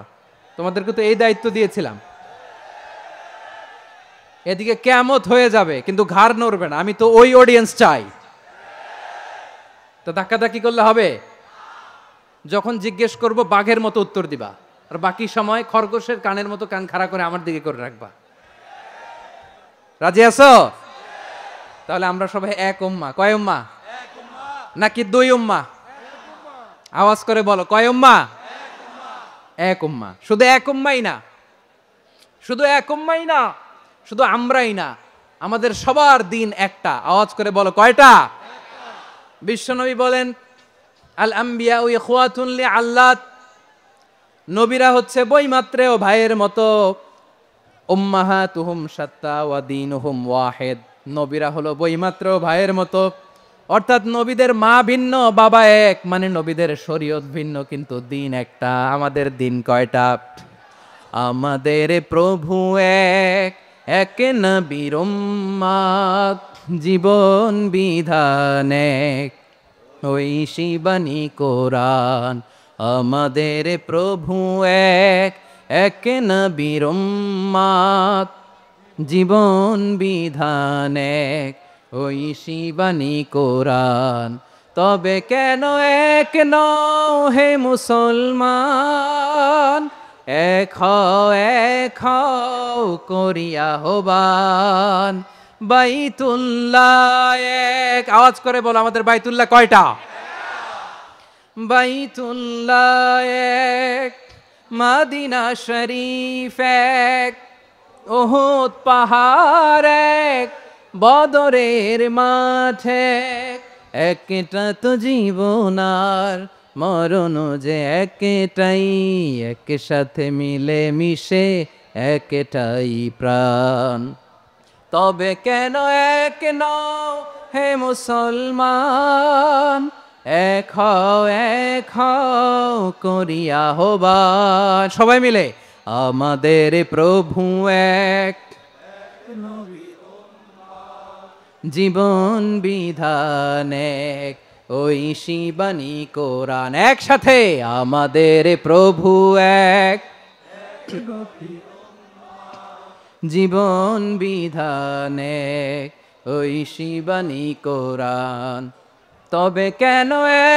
তোমাদেরকে তো এই দায়িত্ব দিয়েছিলাম। এদিকে কিয়ামত হয়ে যাবে কিন্তু ঘাড় নড়বে না, আমি তো ওই অডিয়েন্স চাই। তো ধাক্কাধাক্কি করলে হবে? যখন জিজ্ঞেস করব বাঘের মতো উত্তর দিবা, আর বাকি সময় খরগোশের কানের মতো কান খাড়া করে আমার দিকে করে রাখবা। রাজি আছো? তাহলে আমরা সবাই এক উম্মা। কয় উম্মা? নাকি দুই উম্মা? আওয়াজ করে বলো, কয় উম্মা? এক উম্মা। শুধু এক উম্মাই না, শুধু এক উম্মাই না, শুধু আমরাই না, আমাদের সবার দিন একটা। আওয়াজ করে বলো, কয়টা? বিশ্বনবী বলেন, আল আম্বিয়া ইখওয়াতুন লিআল্লাত, নবীরা হচ্ছে বইমাত্রেও ভাইয়ের মতো। উম্মাহাতুহুম শাত্তা ওয়া দীনুহুম ওয়াহিদ, নবীরা হলো বইমাত্রেও ভাইয়ের মতো। অর্থাৎ নবীদের মা ভিন্ন, বাবা এক, মানে নবীদের শরীয়ত ভিন্ন, কিন্তু দিন একটা। আমাদের দিন কয়টা? আমাদের প্রভু এক, এক নবীর উম্মাত, জীবন বিধান এক, ওই শিবানী কোরআন। আমাদের প্রভু এক, এক নবীর উম্মাত, জীবন বিধান এক, ওই শিবানী কোরআন। তবে কেন এক নও হে মুসলমান, এক হও করিয়া আহ্বান। বাইতুল্লাহ এক, আওয়াজ করে বলো আমাদের বাইতুল্লাহ কয়টা? বাইতুল্লাহ এক, মদিনা শরীফ এক, উহুদ পাহাড় এক, বদরের মাঠ এক। একটা তো জীবন আর মরণ যে একটাই, একসাথে মিলে মিশে একটাই প্রাণ। তবে কেন এক নও হে মুসলমান, এক হও করিয়া আহ্বান। সবাই মিলে, আমাদের প্রভু এক, জীবন বিধান এক, ওই শিবানী কোরআন। একসাথে, আমাদের প্রভু এক, জীবন বিধান এক, ওই শিবানী কোরআন। তবে কেন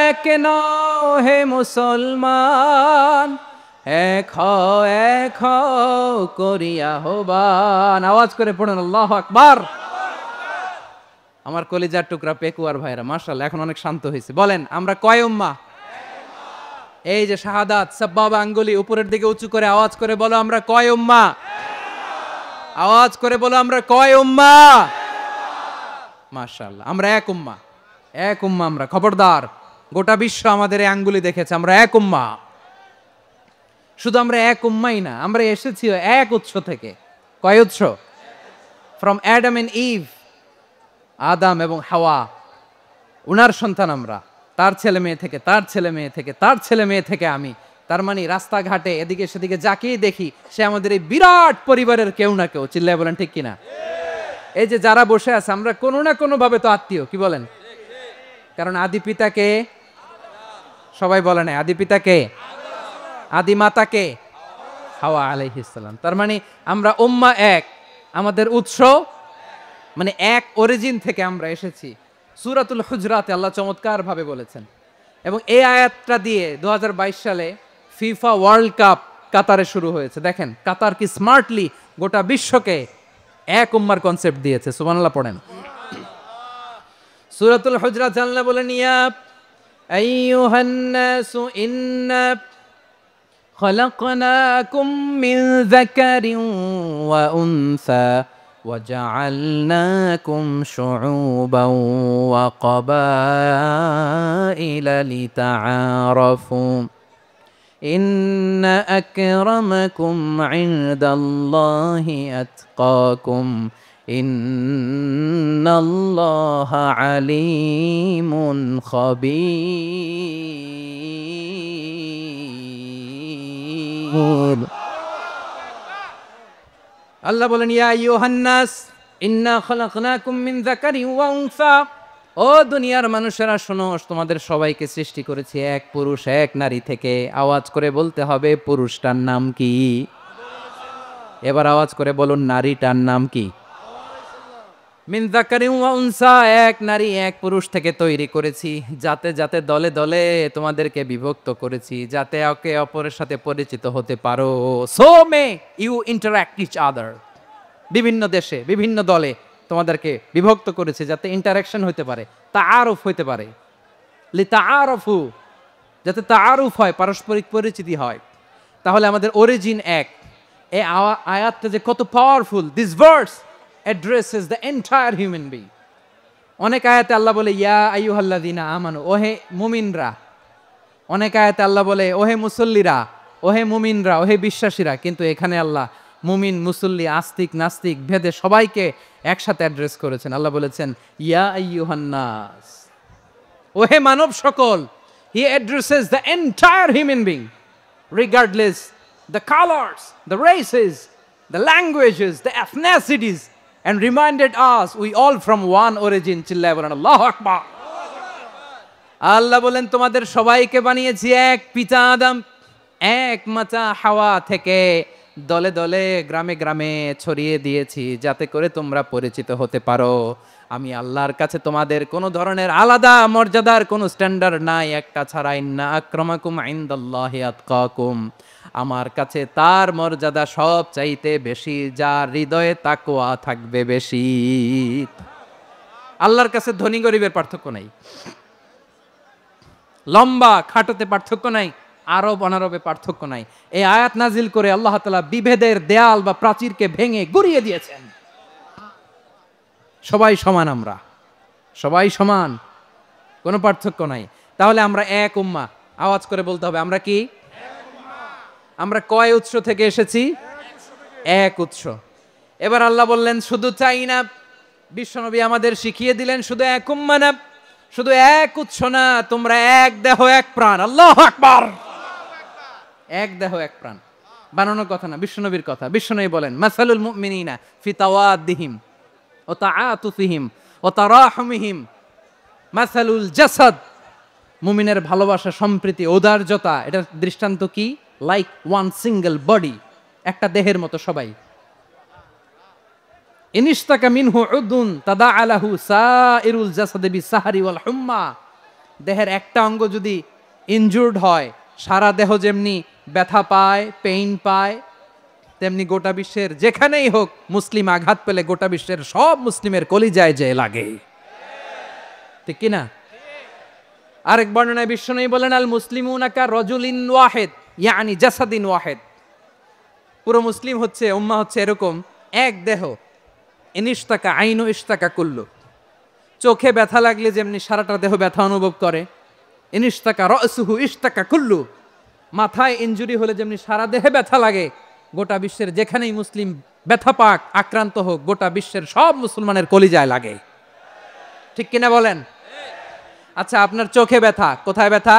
এক নও হে মুসলমান, এক হও করিয়া আহ্বান। আওয়াজ করে পড়ুন আল্লাহু আকবার। আমার কলিজার টুকরা পেকুয়ার ভাইরা মাশাআল্লাহ এখন অনেক শান্ত হয়েছে। বলেন আমরা কয় উম্মা? এই যে শাহাদাত সাব্বাবা আঙ্গুলি উপরের দিকে উঁচু করে আওয়াজ করে বলো, আমরা কয় উম্মা? আওয়াজ করে বলো, আমরা কয় উম্মা? মাশাআল্লাহ, আমরা এক উম্মা। এক উম্মা আমরা। খবরদার, গোটা বিশ্ব আমাদের এই আঙ্গুলি দেখেছে, আমরা এক উম্মা। শুধু আমরা এক উম্মাই না, আমরা এসেছি এক উৎস থেকে। কয় উৎস? ফ্রম অ্যাডাম এন্ড ইভ, আদম এবং হাওয়া, উনার সন্তান আমরা। তার ছেলে মেয়ে থেকে, তার ছেলে মেয়ে থেকে, তার ছেলে মেয়ে থেকে আমি। তার মানে রাস্তাঘাটে এদিকে সেদিকে যাকেই দেখি সে আমাদের এই বিরাট পরিবারের কেউ না কেউ। চিল্লায় বলেন ঠিক কিনা? এই যে যারা বসে আছে আমরা কোনো না কোনো ভাবে তো আত্মীয়, কি বলেন? কারণ আদি পিতাকে, সবাই বলে না আদি পিতাকে, আদি মাতাকে হাওয়া আলাইহিস সালাম। তার মানে আমরা উম্মা এক, আমাদের উৎস মানে এক অরিজিন থেকে আমরা এসেছি। সূরাতুল হুজরাতে আল্লাহ চমৎকার ভাবে বলেছেন। এবং এই আয়াতটা দিয়ে 2022 সালে ফিফা ওয়ার্ল্ড কাপ কাতারে শুরু হয়েছে। দেখেন কাতার কি স্মার্টলি গোটা বিশ্বকে এক উম্মার কনসেপ্ট দিয়েছে। সুবহানাল্লাহ পড়েন। সূরাতুল হুজরাত আল্লাহ বলেন, ইয়া আইয়ুহান নাসু ইন্না খলাকনাকুম মিন যাকারিন ওয়া উনসা وجعلناكم شعوبا وقبائل لتعارفوا إن أكرمكم عند الله أتقاكم إن الله عليم خبير। আল্লাহ বলেন, ইয়া আইয়ুহান নাস ইন্না খলাকনাকুম মিন যাকারিন ওয়া উনসা, ও দুনিয়ার মানুষেরা শোনো, তোমাদের সবাইকে সৃষ্টি করেছি এক পুরুষ এক নারী থেকে। আওয়াজ করে বলতে হবে পুরুষটার নাম কি? এবার আওয়াজ করে বলুন নারীটার নাম কি? মিন যাকারিন ওয়া উনসা, এক নারী এক পুরুষ থেকে তৈরি করেছি, যাতে যাতে দলে দলে তোমাদেরকে বিভক্ত করেছি, যাতে একে অপরের সাথে পরিচিত হতে পারো। So may you interact each other. বিভিন্ন দেশে বিভিন্ন দলে তোমাদেরকে বিভক্ত করেছে যাতে ইন্টারাকশন হতে পারে, তাআরুফ হতে পারে। লিতাআরফু, যাতে তাআরুফ হয়, পারস্পরিক পরিচিতি হয়। তাহলে আমাদের অরিজিন এক। এই আয়াতটা যে কত powerful! This verse addresses the entire human being. অনেক আয়াতে আল্লাহ বলে ইয়া আইয়ুহাল্লাযীনা আমানু, ওহে মুমিনরা। অনেক আয়াতে আল্লাহ বলে ওহে মুসল্লিরা, ওহে মুমিনরা, ওহে বিশ্বাসীরা। কিন্তু এখানে আল্লাহ মুমিন মুসল্লি আস্তিক নাস্তিক ভেদে সবাইকে একসাথে অ্যাড্রেস করেছেন। আল্লাহ বলেছেন ইয়া আইয়ুহান নাস, ওহে মানব সকল। হি addresses the entire human being regardless the colours, the races, the languages, the এথনিসিটিস, and reminded us we all from one origin. চিল্লায় বলেন আল্লাহু আকবার। আল্লাহ বলেন তোমাদের সবাইকে বানিয়েছি এক পিতা আদম, এক মাতা হাওয়া থেকে, দলে দলে গ্রামে গ্রামে ছড়িয়ে দিয়েছি যাতে করে তোমরা পরিচিত হতে পারো। আমি আল্লাহর কাছে তোমাদের কোনো ধরনের আলাদা মর্যাদার কোনো স্ট্যান্ডার্ড নাই একটা ছাড়া। ইন্না আক্রামাকুম ইনদাল্লাহি আতকাকুম, আমার কাছে তার মর্যাদা সব চাইতে বেশি যার হৃদয়ে তাকওয়া থাকবে বেশি। আল্লাহর কাছে ধনী গরিবের পার্থক্য নাই, লম্বা খাটোতে পার্থক্য নাই, আরব অনারবে পার্থক্য নাই। এই আয়াত নাজিল করে আল্লাহ তাআলা বিভেদের দেয়াল বা প্রাচীরকে ভেঙে গুড়িয়ে দিয়েছেন। সবাই সমান, আমরা সবাই সমান, কোনো পার্থক্য নাই। তাহলে আমরা এক উম্মাহ। আওয়াজ করে বলতে হবে আমরা কি? আমরা কয় উৎস থেকে এসেছি? এক উৎস। এবার আল্লাহ বললেন শুধু চাই না, বিশ্বনবী আমাদের শিখিয়ে দিলেন শুধু এক উম্মাহ না, শুধু এক উৎস না, তোমরা এক দেহ এক প্রাণ। আল্লাহু আকবার। এক দেহ এক প্রাণ বানানোর কথা না, বিশ্বনবীর কথা। বিশ্বনবী বলেন মাসালুল মুমিনিনা ফি তাওয়াদ্দিহিম ওয়া তাআতুফিহিম ওয়া তারাহুমিহিম মাসালুল জাসাদ। মুমিনের ভালোবাসা, সম্প্রীতি, ঔদার্যতা, এটা দৃষ্টান্ত কি? লাইক ওয়ান সিঙ্গেল বডি, একটা দেহের মতো সবাই। ইনিশতাকা মিনহু উদুন তাদাআ লাহু সাইরুল জাসাদি বিসাহরি ওয়াল হুম্মা। দেহের একটা অঙ্গ যদি ইনজুর্ড হয়, সারা দেহ যেমনি ব্যথা পায়, পেইন পায়, তেমনি গোটা বিশ্বের যেখানেই হোক মুসলিম আঘাত পেলে গোটা বিশ্বের সব মুসলিমের কলিজায় যে লাগে, ঠিক কিনা? আরেক বর্ণনায় বিশ্বনবী বলেন আল মুসলিমুনা কা রাজুলিন ওয়াহিদ ইয়ানি জাসাদিন ওয়াহিদ। পুরো মুসলিম হচ্ছে, উম্মাহ হচ্ছে এরকম এক দেহ। ইনিশতাকা আইনু ইশতাকা কুল্লু, চোখে ব্যথা লাগলে যেমনি সারাটা দেহ ব্যথা অনুভব করে, ইনিশতাকা রাসুহু ইশতাকা কুল্লু, মাথায় ইনজুরি হলে যেমনি সারা দেহে ব্যথা লাগে, গোটা বিশ্বের যেখানেই মুসলিম ব্যথা পাক, আক্রান্ত হোক, গোটা বিশ্বের সব মুসলমানের কলিজায় লাগে, ঠিক কিনা বলেন? আচ্ছা, আপনার চোখে ব্যথা, কোথায় ব্যথা?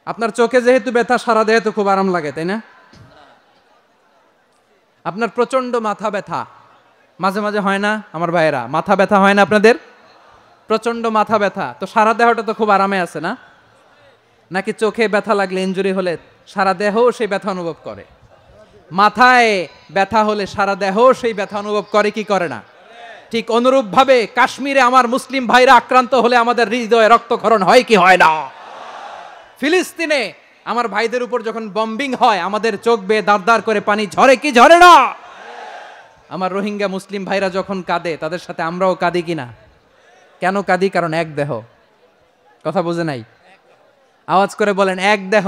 আপনার চোখে যেহেতু ব্যথা, সারা দেহে তো খুব আরাম লাগে, তাই না? আপনার প্রচন্ড মাথা ব্যথা মাঝে মাঝে হয় না আমার ভাইয়েরা? মাথা ব্যথা হয় না আপনাদের? প্রচন্ড মাথা ব্যথা, তো সারা দেহটা তো খুব আরামে আছে না? নাকি চোখে ব্যথা লাগলে, ইনজুরি হলে সারা দেহ সেই ব্যথা অনুভব করে? মাথায় ব্যথা হলে সারা দেহ সেই ব্যথা অনুভব করে কি করে না? ঠিক অনুরূপ ভাবে কাশ্মীরে আমার মুসলিম ভাইরা আক্রান্ত হলে আমাদের হৃদয়ে রক্তক্ষরণ হয় কি হয় না? ফিলিস্তিনে আমার ভাইদের উপর যখন বম্বিং হয় আমাদের চোখ বেয়ে দাঁড় দাঁড় করে পানি ঝরে কি ঝরে না? আমার রোহিঙ্গা মুসলিম ভাইরা যখন কাঁদে তাদের সাথে আমরাও কাঁদি কিনা? কেন কাঁদি? কারণ এক দেহ। কথা বুঝে নাই? আওয়াজ করে বলেন এক দেহ।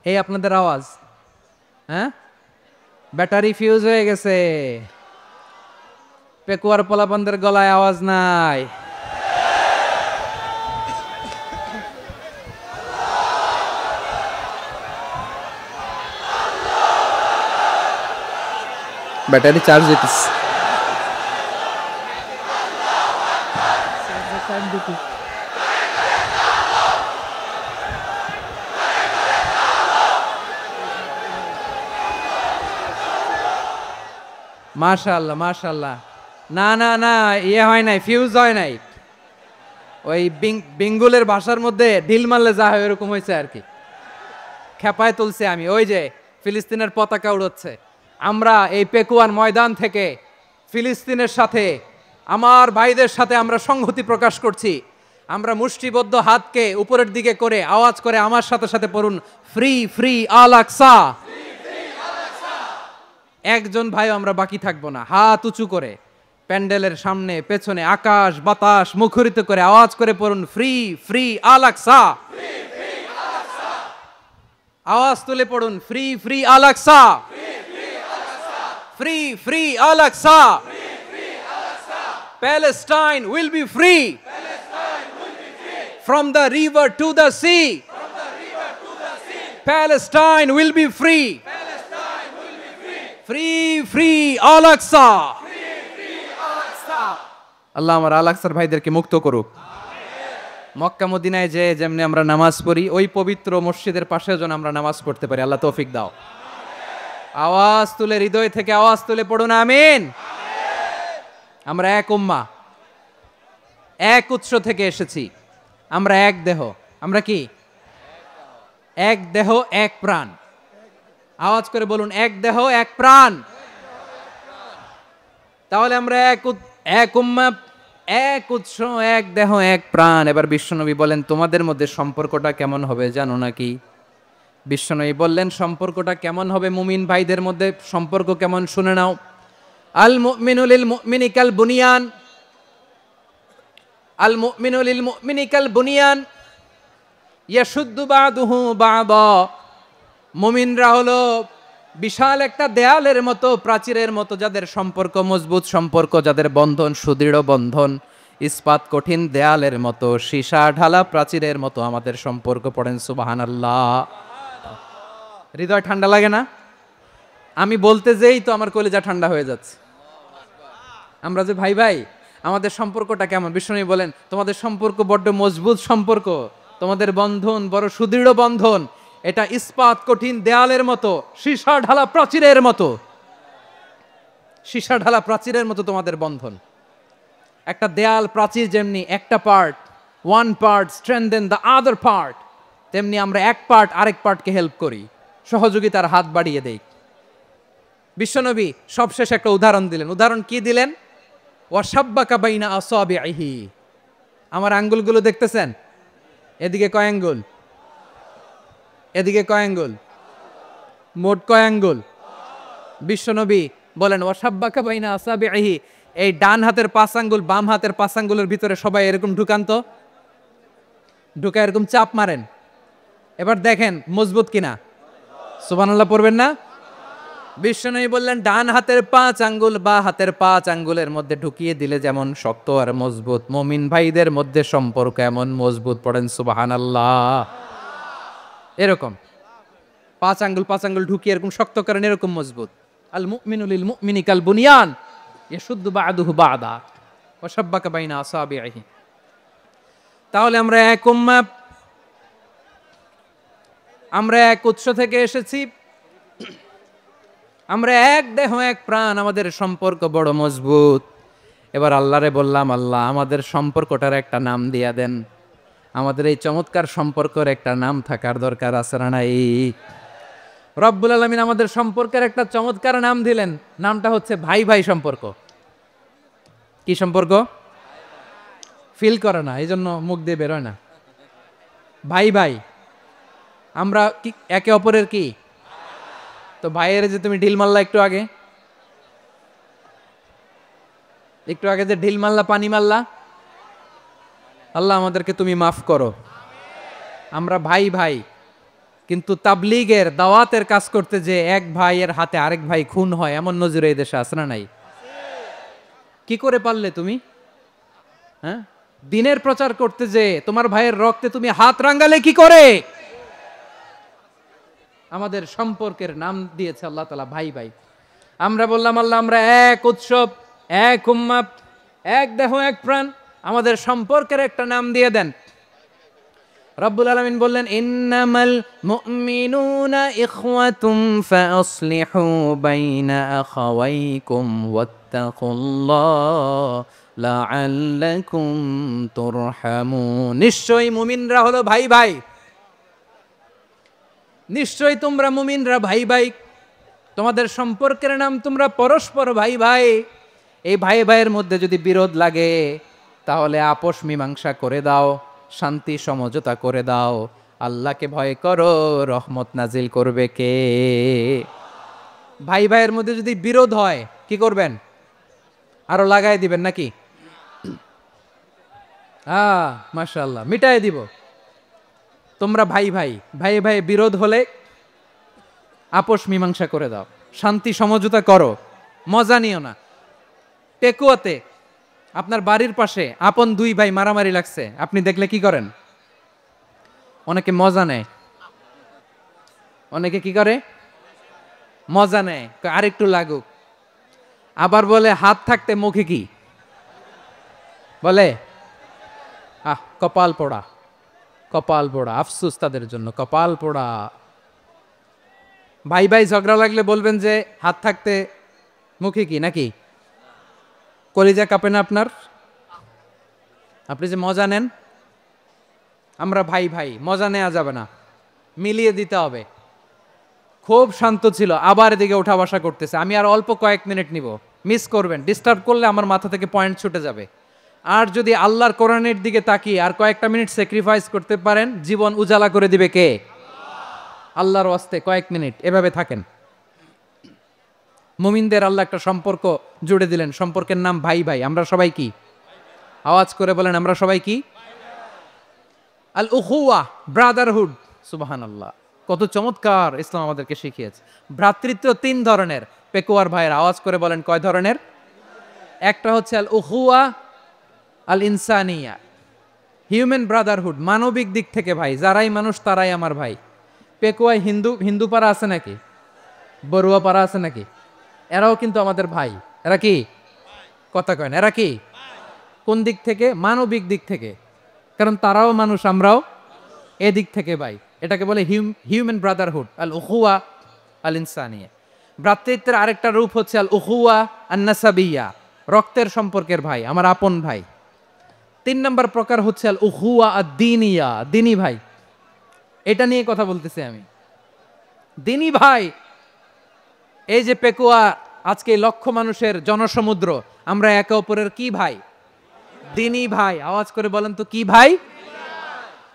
এই আপনাদের আওয়াজ, হ্যাঁ? ব্যাটারি ফিউজ হয়ে গেছে, পেকুয়ার পোলাপানদের গলায় আওয়াজ নাই। ব্যাটারি চার্জ দিতেছে। মাশাআল্লাহ মাশাআল্লাহ। না না না, ইয়ে হয় নাই, ফিউজ হয় নাই। ওই বেঙ্গলের ভাষার মধ্যে ঢিল মারলে যা হয় এরকম হয়েছে আর কি। খেপায় তুলছে আমি। ওই যে ফিলিস্তিনের পতাকা উড়োচ্ছে। আমরা এই পেকুয়ার ময়দান থেকে ফিলিস্তিনের সাথে, আমার ভাইদের সাথে আমরা সংহতি প্রকাশ করছি। আমরা মুষ্টিবদ্ধ হাতকে উপরের দিকে করে আওয়াজ করে আমার সাথে সাথে পড়ুন, ফ্রি ফ্রি আল আকসা। একজন ভাই আমরা বাকি থাকবো না। হাত উঁচু করে প্যান্ডেলের সামনে পেছনে আকাশ বাতাস মুখরিত করে আওয়াজ করে পড়ুন, ফ্রি ফ্রি আল আকসা। আওয়াজ তুলে পড়ুন, free free Al Aqsa, free free Al Aqsa. Palestine will be free from the river to the sea. Palestine will be free. Free free Al Aqsa. আল্লাহ আমার আল আকসার ভাইদেরকে মুক্ত করুক। মক্কা মদিনায় যে যেমনি আমরা নামাজ পড়ি, ওই পবিত্র মসজিদের পাশে যেন আমরা নামাজ পড়তে পারি। আল্লাহ তৌফিক দাও। আওয়াজ তুলে, হৃদয় থেকে আওয়াজ তুলে পড়ুন আমিন। আমরা এক উম্মাহ, এক উৎস থেকে এসেছি। আমরা এক দেহ। আমরা কি? এক দেহ এক প্রাণ। আওয়াজ করে বলুন, এক দেহ এক প্রাণ। তাহলে আমরা এক উম্মাহ, এক উৎস, এক দেহ এক প্রাণ। এবার বিশ্বনবী বলেন, তোমাদের মধ্যে সম্পর্কটা কেমন হবে জানো নাকি? বিশ্বনবী বললেন, সম্পর্কটা কেমন হবে মুমিন ভাইদের মধ্যে, সম্পর্ক কেমন শুনে নাও। আল মুমিনু লিল মুমিনি কাল বুনিয়ান, আল মুমিনু লিল মুমিনি কাল বুনিয়ান ইয়াশুদ্দু বাদুহু বাদা। মুমিনরা হলো বিশাল একটা দেয়ালের মতো, প্রাচীরের মতো, যাদের সম্পর্ক মজবুত সম্পর্ক, যাদের বন্ধন সুদৃঢ় বন্ধন, ইস্পাত কঠিন দেয়ালের মতো, সীসা ঢালা প্রাচীরের মতো আমাদের সম্পর্ক। পড়েন সুবহানাল্লাহ। হৃদয় ঠান্ডা লাগে না? আমি বলতে যেই তো আমার কলিজা ঠান্ডা হয়ে যাচ্ছে। আমরা যে ভাই ভাই, আমাদের সম্পর্কটা কেমন? বিষ্ণু বলেন, তোমাদের সম্পর্ক বড্ড মজবুত সম্পর্ক, তোমাদের বন্ধন বড় সুদৃঢ় বন্ধন। এটা ইস্পাত কঠিন দেয়ালের মতো, সীসা ঢালা প্রাচীরের মতো। সীসা ঢালা প্রাচীরের মতো তোমাদের বন্ধন। একটা দেয়াল প্রাচীর যেমনি একটা part, one part strengthen the other part, তেমনি আমরা এক পার্ট আরেক পার্টকে হেল্প করি, সহযোগিতার হাত বাড়িয়ে দেই। বিশ্বনবী সবশেষ একটা উদাহরণ দিলেন। উদাহরণ কি দিলেন? ওয়াসাব্বাকা বাইনা আসাবিহি। আমার আঙ্গুলগুলো দেখতেছেন? এদিকে কয় আঙ্গুল, এদিকে কয় আঙ্গুল, মোট কয় আঙ্গুল? বিশ্বনবী বলেন, ওয়াসাব্বাকা বাইনা আসাবিহি। এই ডান হাতের 5 আঙ্গুল বাম হাতের 5 আঙ্গুলের ভিতরে সবাই এরকম ঢুকান তো, ঢুকা এরকম চাপ মারেন। এবার দেখেন মজবুত কিনা। সুবহানাল্লাহ পড়বেন না? বিশ্বনবী বললেন, ডান হাতের 5 আঙ্গুল বা হাতের 5 আঙ্গুলের মধ্যে ঢুকিয়ে দিলে যেমন শক্ত আর মজবুত, মুমিন ভাইদের মধ্যে সম্পর্ক এমন মজবুত। পড়েন সুবহানাল্লাহ। এরকম 5 আঙ্গুল ঢুকিয়ে এরকম শক্ত করেন, এরকম মজবুত। আল মুমিনু লিল মুমিনি কাল বুনিয়ান ইয়াশুদ্দু বাদুহু বাদা ওয়া শাব্বাকা বাইনা আসাবিহি। তাহলে আমরা এক উম্মাহ, আমরা এক উৎস থেকে এসেছি, আমরা এক দেহ এক প্রাণ, আমাদের সম্পর্ক বড় মজবুত। এবার আল্লাহরে বললাম, আল্লাহ আমাদের সম্পর্কটার একটা নাম দিয়া দেন। আমাদের এই চমৎকার সম্পর্কের একটা নাম থাকার দরকার আছে না নাই? রব্বুল আলামিন আমাদের সম্পর্কের একটা চমৎকার নাম দিলেন। নামটা হচ্ছে ভাই ভাই সম্পর্ক। কি সম্পর্ক? ফিল করে না, এই জন্য মুখ দিয়ে বেরোয় না। ভাই ভাই, আমরা কি একে অপরের কি? তো ভাইয়ের যে তুমি ঢিল মারলা একটু আগে, যে ঢিল মারলা, পানি মারলা, আল্লাহ আমাদেরকে তুমি মাফ করো। আমরা ভাই ভাই, কিন্তু তাবলীগের দাওয়াতের কাজ করতে যে এক ভাইয়ের হাতে আরেক ভাই খুন হয়, এমন নজির এই দেশে আছে না নাই? কি করে পারলে তুমি? হ্যাঁ, দিনের প্রচার করতে যে তোমার ভাইয়ের রক্তে তুমি হাত রাঙ্গালে কি করে? আমাদের সম্পর্কের নাম দিয়েছে আল্লাহ তাআলা ভাই ভাই। আমরা বললাম, আল্লাহ আমরা এক উৎসব, এক উম্মাহ, এক দেহ এক প্রাণ, আমাদের সম্পর্কের একটা নাম দিয়ে দেন। রব্বুল আলামিন বললেন ইন্নামাল মুমিনুনা ইখওয়াতুম ফাসলিহু বাইনা আখাওয়াইকুম ওয়াত্তাকুল্লাহ লাআল্লাকুম তুরহামুন। নিশ্চয়ই মুমিনরা হলো ভাই ভাই, নিশ্চয়ই তোমরা মুমিনরা ভাই ভাই, তোমাদের সম্পর্কের নাম তোমরা পরস্পর ভাই ভাই। এই ভাই ভাইয়ের মধ্যে যদি বিরোধ লাগে তাহলে আপোষ মীমাংসা করে দাও, শান্তি সমঝোতা করে দাও। আল্লাহকে ভয় করো, রহমত নাজিল করবে কে? ভাই ভাইয়ের মধ্যে যদি বিরোধ হয় কি করবেন? আরো লাগাই দিবেন নাকি? মাশাআল্লাহ, মিটাই দিব। তোমরা ভাই ভাই, ভাই ভাই বিরোধ হলে আপোষ মীমাংসা করে দাও, শান্তি সমঝোতা করো, মজা নিও না। পেকুয়াতে আপনার বাড়ির পাশে আপন দুই ভাই মারামারি লাগছে, আপনি দেখলে কি করেন? অনেকে মজা নেয়, অনেকে কি করে? মজা নেয়, আরেকটু লাগুক। আবার বলে হাত থাকতে মুখে কি বলে? কপাল পোড়া, কপাল পোড়া, আফসোস তাদের জন্য, কপাল পোড়া। ভাই ভাই ঝগড়া লাগলে বলবেন যে হাত থাকতে মুখে কি, নাকি? কলিজা কাঁপে না আপনার? আপনি যে মজা নেন, আমরা ভাই ভাই, মজা নেওয়া যাবে না, মিলিয়ে দিতে হবে। খুব শান্ত ছিল, আবার এদিকে উঠা বসা করতেছে। আমি আর অল্প কয়েক মিনিট নিব, মিস করবেন, ডিস্টার্ব করলে আমার মাথা থেকে পয়েন্ট ছুটে যাবে। আর যদি আল্লাহর কোরআনের দিকে তাকিয়ে আর কয়েকটা মিনিট স্যাক্রিফাইস করতে পারেন, জীবন উজালা করে দিবে কে? আল্লাহর ওয়াস্তে কয়েক মিনিট এভাবে থাকেন। মুমিনদের আল্লাহ একটা সম্পর্ক জুড়ে দিলেন, সম্পর্কের নাম ভাই ভাই। আমরা সবাই কি? আওয়াজ করে বলেন, আমরা সবাই কি? আল উখুয়া, ব্রাদারহুড। সুবহানাল্লাহ, কত চমৎকার ইসলাম আমাদেরকে শিখিয়েছে। ভ্রাতৃত্ব তিন ধরনের। পেকুয়ার ভাইয়ের আওয়াজ করে বলেন, কয় ধরনের? একটা হচ্ছে আল উখুয়া আল ইনসানিয়া, হিউম্যান ব্রাদারহুড, মানবিক দিক থেকে ভাই, যারাই মানুষ তারাই আমার ভাই। পেকুয়ায় হিন্দু পাড়া আছে নাকি? বড়ুয়া পাড়া আছে নাকি? এরাও কিন্তু আমাদের ভাই। এরা কি? কথা কয় না, এরা কি? কোন দিক থেকে? মানবিক দিক থেকে, কারণ তারাও মানুষ, আমরাও এদিক থেকে ভাই। এটাকে বলে হিউম্যান ব্রাদারহুড, আল উখুয়া আল ইনসানিয়া। ভ্রাতৃত্বের আরেকটা রূপ হচ্ছে আল উখুয়া আন নাসাবিয়া, রক্তের সম্পর্কের ভাই, আমার আপন ভাই। তিন নম্বর প্রকার হচ্ছে আল উখুয়া আদ দ্বীনিয়া, দ্বীনি ভাই। এটা নিয়ে কথা বলতেছি আমি, দ্বীনি ভাই। এই যে পেকুয়া, আজকে লক্ষ মানুষের জনসমুদ্র, আমরা একে অপরের কি ভাই? দ্বীনি ভাই। আওয়াজ করে বলেন তো কি ভাই?